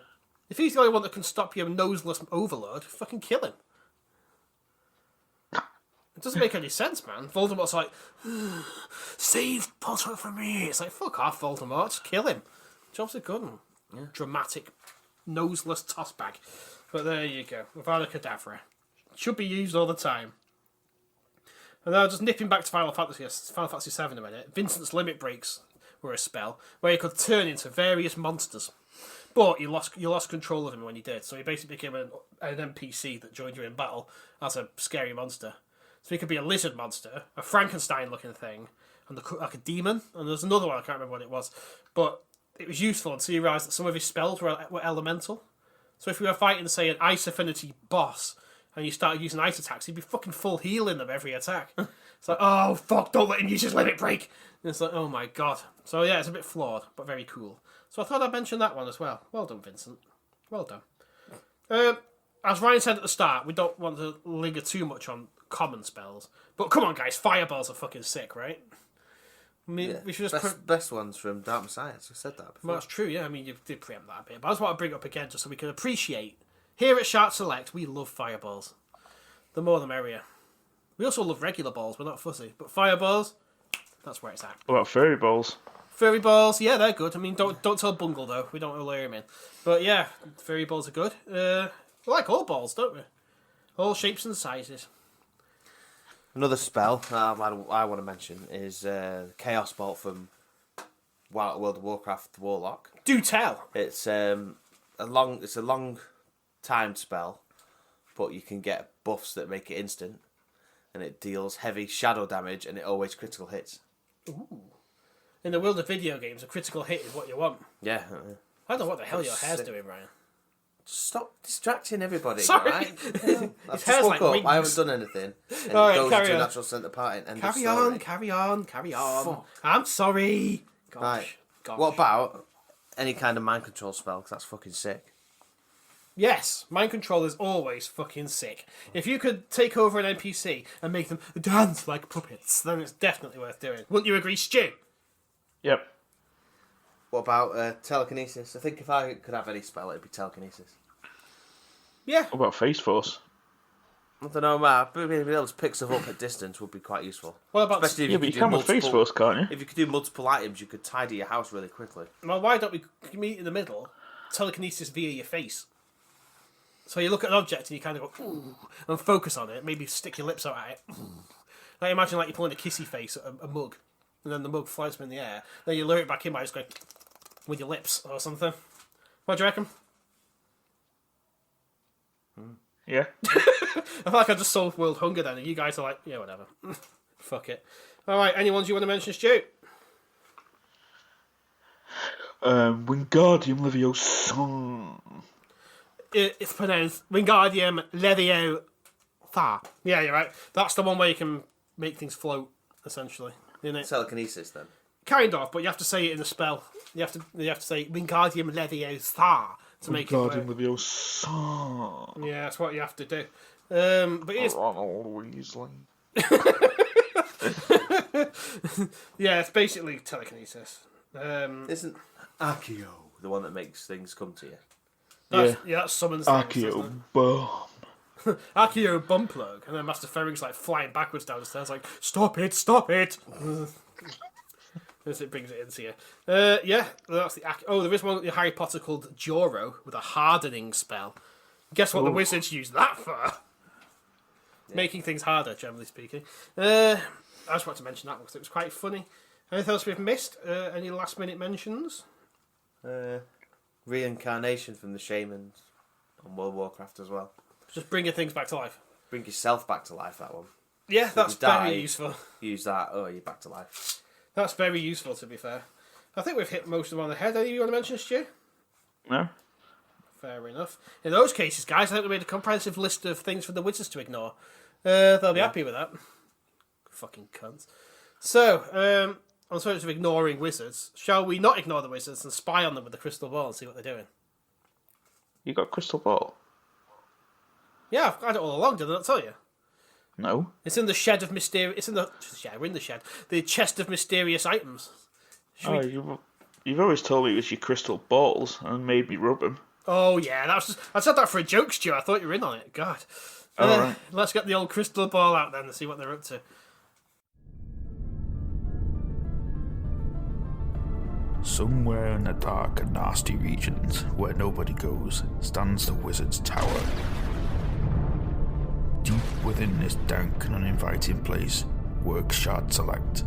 If he's the only one that can stop your noseless overlord, fucking kill him. It doesn't make any sense, man. Voldemort's like, save Potter for me. It's like, fuck off, Voldemort. Just kill him. Job's a good one. Yeah. Dramatic, noseless tossbag. But there you go. Avada Kedavra. Should be used all the time. And now just nipping back to Final Fantasy VII a minute. Vincent's limit breaks were a spell where he could turn into various monsters. But you lost control of him when you did. So he basically became an NPC that joined you in battle as a scary monster. So he could be a lizard monster, a Frankenstein-looking thing, and like a demon. And there's another one, I can't remember what it was. But it was useful until you realised that some of his spells were elemental. So if you were fighting, say, an Ice Affinity boss, and you started using ice attacks, he'd be fucking full healing them every attack. It's like, oh, fuck, don't let him use his limit break. And it's like, oh my god. So yeah, it's a bit flawed, but very cool. So I thought I'd mention that one as well. Well done, Vincent. Well done. as Ryan said at the start, we don't want to linger too much on common spells. But come on, guys, fireballs are fucking sick, right? I mean, we should just best ones from Dark Science. I said that before. Well, that's true, yeah. I mean, you did preempt that a bit. But I just want to bring it up again just so we can appreciate. Here at Shart Select, we love fireballs. The more the merrier. We also love regular balls. We're not fussy. But fireballs, that's where it's at. What about fairy balls? Fairy balls, yeah, they're good. I mean, don't tell Bungle, though. We don't want to lure him in. But yeah, fairy balls are good. We like all balls, don't we? All shapes and sizes. Another spell I want to mention is Chaos Bolt from World of Warcraft Warlock. Do tell. It's a long timed spell, but you can get buffs that make it instant, and it deals heavy shadow damage, and it always critical hits. Ooh. In the world of video games, a critical hit is what you want. Yeah. I don't know what the hell your hair's doing, Ryan. Stop distracting everybody. Sorry. Right? I've His just hair's woke like up. wings. I haven't done anything. And All right, it goes carry into a on. natural centre part. Carry on. Fuck. I'm sorry. Gosh. Right. Gosh. What about any kind of mind control spell? Because that's fucking sick. Yes, mind control is always fucking sick. If you could take over an NPC and make them dance like puppets, then it's definitely worth doing. Wouldn't you agree, Stu? Yep. What about telekinesis? I think if I could have any spell, it'd be telekinesis. Yeah. What about face force? I don't know, man. Being able to pick stuff up at distance would be quite useful. What about... Especially if Yeah, you but you could can do with face multiple... force, can't you? If you could do multiple items, you could tidy your house really quickly. Well, why don't we meet in the middle? Telekinesis via your face. So you look at an object and you kind of go, ooh, and focus on it. Maybe stick your lips out at it. Like imagine like you're pulling a kissy face at a mug, and then the mug floats in the air. Then you lure it back in by just going with your lips or something. What do you reckon? Yeah. I feel like I just solved world hunger then, and you guys are like, yeah, whatever. Fuck it. All right, any ones you want to mention, Stu? Wingardium Leviosa. It's pronounced Wingardium Leviosa. Yeah, you're right. That's the one where you can make things float, essentially. Isn't it? Telekinesis, then. Kind of, but you have to say it in the spell. You have to say Wingardium Leviosa to make it work. Wingardium Leviosa. Yeah, that's what you have to do. But it is... Weasley. Yeah, it's basically telekinesis. Isn't Accio the one that makes things come to you? That summons things, Accio Bomb. Accio bum plug, and then Master Ferring's like flying backwards down the stairs, like, stop it! As it brings it into you. Yeah, that's the there is one in Harry Potter called Joro with a hardening spell. Guess what the wizards use that for? Yeah. Making things harder, generally speaking. I just wanted to mention that one because it was quite funny. Anything else we've missed? Any last minute mentions? Reincarnation from the shamans on World of Warcraft as well. Just bringing things back to life. Bring yourself back to life, that one. Yeah, So that's if you die, very useful. Use that, you're back to life. That's very useful, to be fair. I think we've hit most of them on the head. Any you want to mention, Stu? No? Fair enough. In those cases, guys, I think we made a comprehensive list of things for the wizards to ignore. They'll be happy with that. Fucking cunts. So, on the subject of ignoring wizards, shall we not ignore the wizards and spy on them with the crystal ball and see what they're doing? You got crystal ball? Yeah, I've had it all along, did I not tell you? No. It's in the shed of mysterious... It's in the... Yeah, we're in the shed. The chest of mysterious items. You've always told me it was your crystal balls and made me rub them. Oh, yeah, that was just... I said that for a joke, Stu. I thought you were in on it. God. Right. Let's get the old crystal ball out then and see what they're up to. Somewhere in the dark and nasty regions, where nobody goes, stands the Wizard's Tower. Deep within this dank and uninviting place works Shart Select.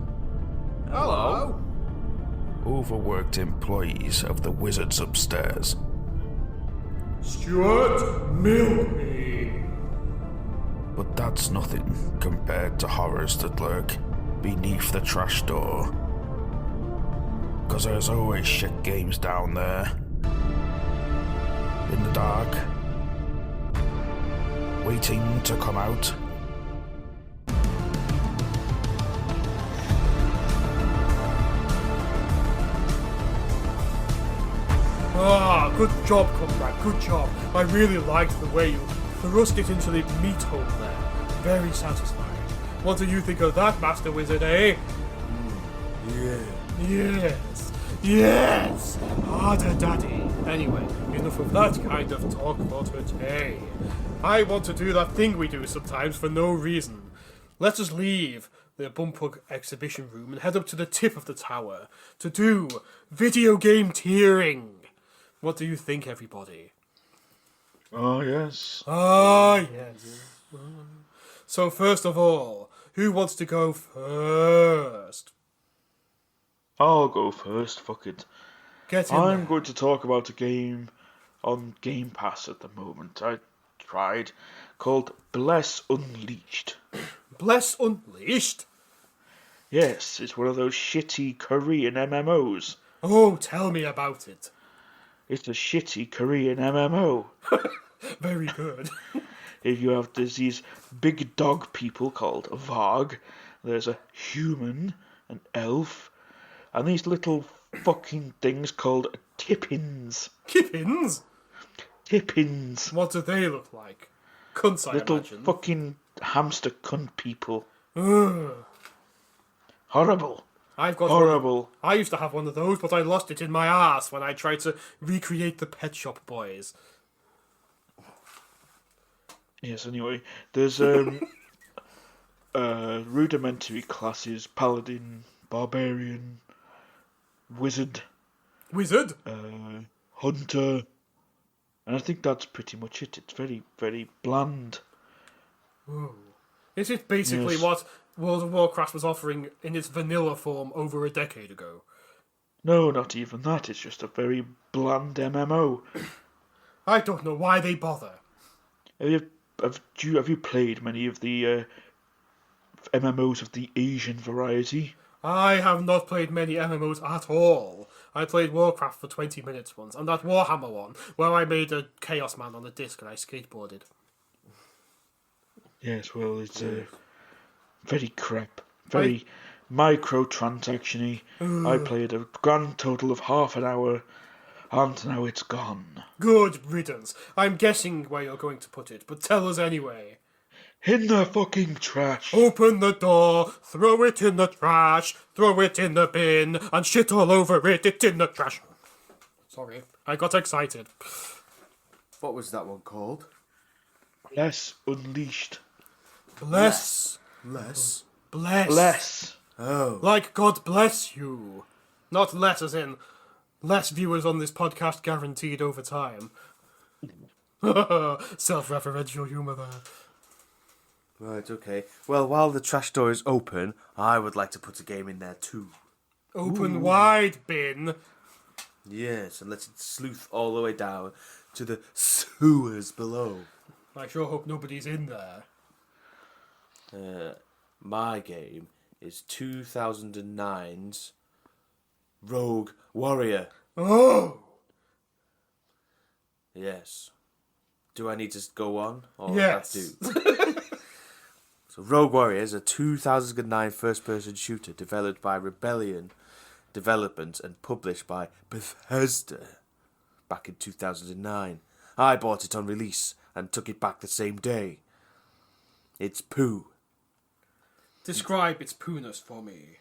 Hello. Overworked employees of the Wizards upstairs. Stuart, milk me. But that's nothing compared to horrors that lurk beneath the trash door. 'Cause there's always shit games down there. In the dark. Waiting to come out. Ah, good job, comrade, good job. I really liked the way you thrust it into the meat hole there. Very satisfying. What do you think of that, Master Wizard, eh? Yeah. Yes! Harder, Daddy. Anyway, enough of that kind of talk for today. I want to do that thing we do sometimes for no reason. Let us leave the Bumpug exhibition room and head up to the tip of the tower to do video game tiering. What do you think, everybody? Oh, yes. Ah, yes. So first of all, who wants to go first? I'll go first, fuck it. Get in I'm there. going to talk about a game on Game Pass at the moment. I tried, called Bless Unleashed. Bless Unleashed? Yes, it's one of those shitty Korean MMOs. Oh, tell me about it. It's a shitty Korean MMO. Very good. There's these big dog people called Varg. There's a human, an elf, and these little fucking things called Tippins. Kippins? Tippins. What do they look like? Cunts, I Little imagine. fucking hamster cunt people. Ugh. Horrible. I've got Horrible. I used to have one of those, but I lost it in my ass when I tried to recreate the Pet Shop Boys. Yes, anyway, there's rudimentary classes: paladin, barbarian, wizard, Wizard? hunter, and I think that's pretty much it. It's very, very bland. Is it basically Yes. what World of Warcraft was offering in its vanilla form over a decade ago? No, not even that. It's just a very bland MMO. I don't know why they bother. Have you played many of the MMOs of the Asian variety? I have not played many MMOs at all. I played Warcraft for 20 minutes once, and that Warhammer one, where I made a Chaos Man on a disc and I skateboarded. Yes, well, it's very crap. Very microtransaction-y. I played a grand total of half an hour, and now it's gone. Good riddance. I'm guessing where you're going to put it, but tell us anyway. In the fucking trash. Open the door, throw it in the trash, throw it in the bin, and shit all over it, it's in the trash. Sorry, I got excited. What was that one called? Bless Unleashed. Bless. Less. Bless. Bless. Oh. Like God bless you. Not less as in less viewers on this podcast guaranteed over time. Self-referential humour there. Right, okay. Well, while the trash door is open, I would like to put a game in there too. Open wide, bin. Yes, and let it sleuth all the way down to the sewers below. I sure hope nobody's in there. My game is 2009's Rogue Warrior. Oh! Yes. Do I need to go on? Or Yes. that do? So Rogue Warrior is a 2009 first-person shooter developed by Rebellion Development and published by Bethesda back in 2009. I bought it on release and took it back the same day. It's poo. Describe its pooness for me.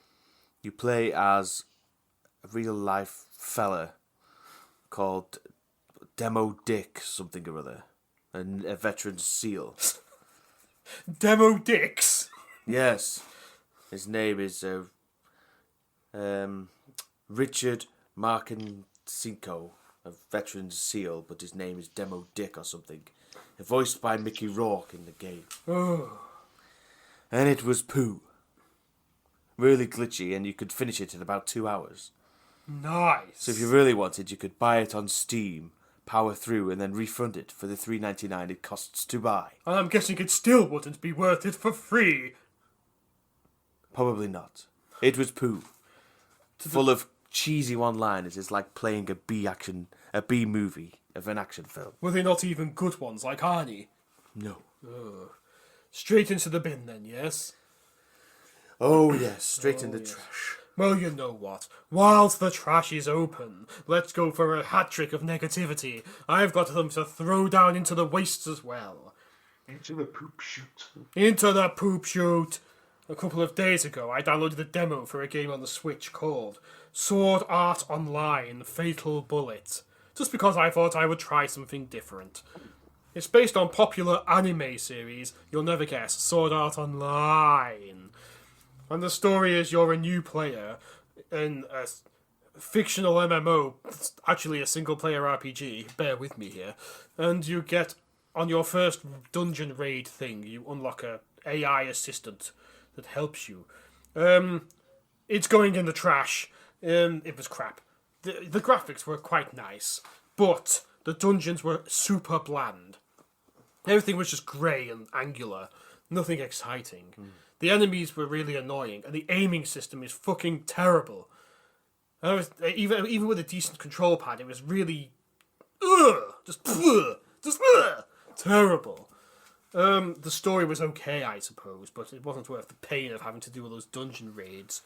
You play as a real-life fella called Demo Dick something or other, and a veteran SEAL. Demo dicks. Yes, his name is Richard Marcinko, a veteran SEAL, but his name is Demo Dick or something. Voiced by Mickey Rourke in the game. Oh. And it was poo. Really glitchy, and you could finish it in about 2 hours. Nice. So if you really wanted, you could buy it on Steam, power through, and then refund it for the $3.99 it costs to buy. And I'm guessing it still wouldn't be worth it for free. Probably not. It was poo. Full of cheesy one-liners. It's like playing a B movie of an action film. Were they not even good ones like Arnie? No. Straight into the bin then, yes? Oh yes, straight in the trash. Well, you know what? Whilst the trash is open, let's go for a hat trick of negativity. I've got them to throw down into the wastes as well. Into the poop chute. Into the poop chute. A couple of days ago, I downloaded a demo for a game on the Switch called Sword Art Online Fatal Bullet, just because I thought I would try something different. It's based on popular anime series, you'll never guess, Sword Art Online. And the story is you're a new player in a fictional MMO, it's actually a single-player RPG, bear with me here, and you get, on your first dungeon raid thing, you unlock a AI assistant that helps you. It's going in the trash. It was crap. The graphics were quite nice, but the dungeons were super bland. Everything was just grey and angular. Nothing exciting. The enemies were really annoying, and the aiming system is fucking terrible. And it was, even with a decent control pad, it was really... terrible. The story was okay, I suppose, but it wasn't worth the pain of having to do all those dungeon raids.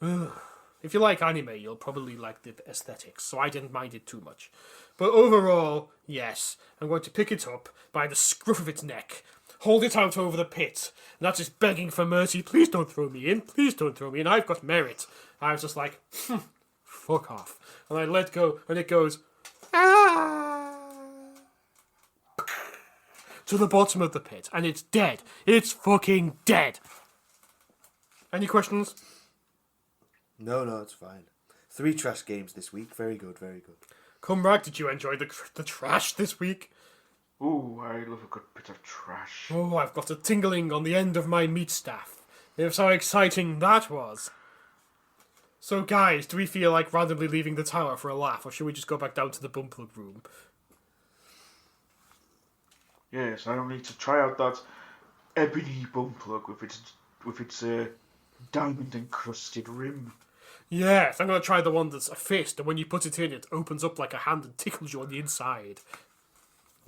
If you like anime, you'll probably like the aesthetics, so I didn't mind it too much. But overall, yes, I'm going to pick it up by the scruff of its neck, hold it out over the pit, and that's just begging for mercy. Please don't throw me in, please don't throw me in, I've got merit. I was just like, fuck off. And I let go, and it goes, to the bottom of the pit, and it's dead. It's fucking dead. Any questions? No, it's fine. 3 trash games this week. Very good, very good. Comrade, did you enjoy the trash this week? Ooh, I love a good bit of trash. Oh, I've got a tingling on the end of my meat staff. It's how exciting that was. So, guys, do we feel like randomly leaving the tower for a laugh, or should we just go back down to the bum plug room? Yes, I need to try out that ebony bum plug with its diamond encrusted rim. Yes, I'm going to try the one that's a fist, and when you put it in, it opens up like a hand and tickles you on the inside.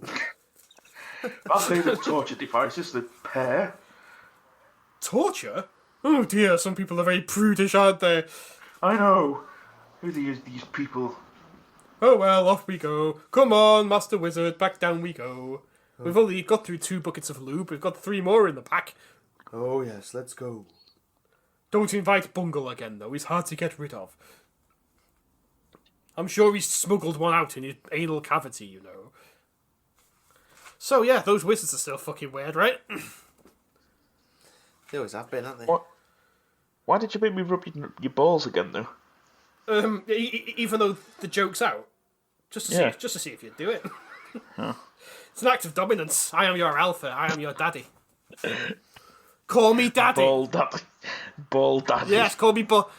My favourite torture device is the pear. Torture? Oh dear, some people are very prudish, aren't they? I know. Who are these people? Oh well, off we go. Come on, Master Wizard, back down we go. We've only got through 2 buckets of lube, we've got 3 more in the pack. Oh yes, let's go. Don't invite Bungle again, though. He's hard to get rid of. I'm sure he's smuggled one out in his anal cavity, you know. So, yeah, those wizards are still fucking weird, right? They always have been, haven't they? What? Why did you make me rub your balls again, though? Even though the joke's out. Just to see if you'd do it. It's an act of dominance. I am your alpha. I am your daddy. Call me daddy. Ball daddy. Ball daddy. Yes, call me ball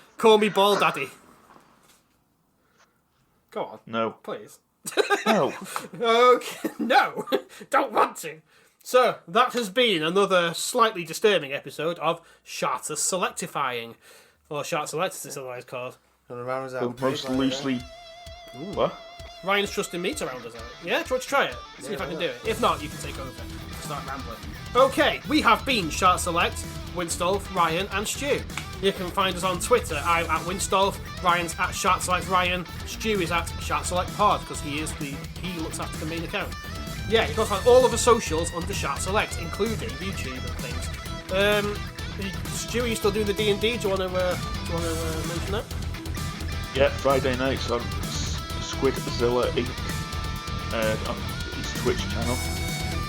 daddy. Go on. No. Please. No. Okay. No. Don't want to. So, that has been another slightly disturbing episode of Shart Selectifying. Or Shart Select, as it's otherwise called. Most loosely... What? Ryan's trusting me to round us out. Yeah, do you want to try it? See if I can do it. If not, you can take over. Start rambling. Okay, we have been Shart Select, Winstolf, Ryan, and Stu. You can find us on Twitter. I'm at Winstolf, Ryan's at Shart Select Ryan, Stu is at Shart Select Pod because he looks after the main account. Yeah, you can find all of the socials under Shart Select, including YouTube and things. Stu, are you still doing the D&D? Do you want to mention that? Yeah, Friday nights on Squidzilla Inc. On his Twitch channel.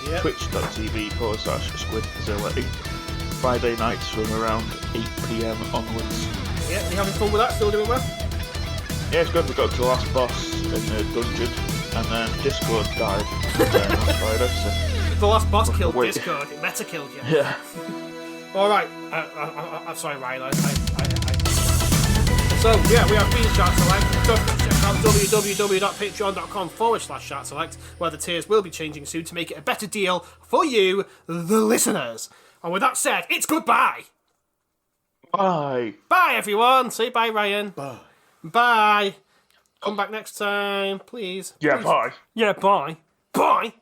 Yep. Twitch.tv/Squidzilla Inc. Friday nights from around 8 PM onwards. Yeah, you having fun with that? Still doing well? Yeah, it's good. We got to the last boss in the dungeon, and then Discord died last Friday. So. The last boss killed Discord. It meta killed you. Yeah. All right. I'm sorry, Ryan. So yeah, we have been Shart Select. Don't forget to check out www.patreon.com/Shart Select, where the tiers will be changing soon to make it a better deal for you, the listeners. And with that said, it's goodbye. Bye. Bye, everyone. Say bye, Ryan. Bye. Bye. Come back next time, please. Yeah, Please. bye. Yeah, bye. Bye.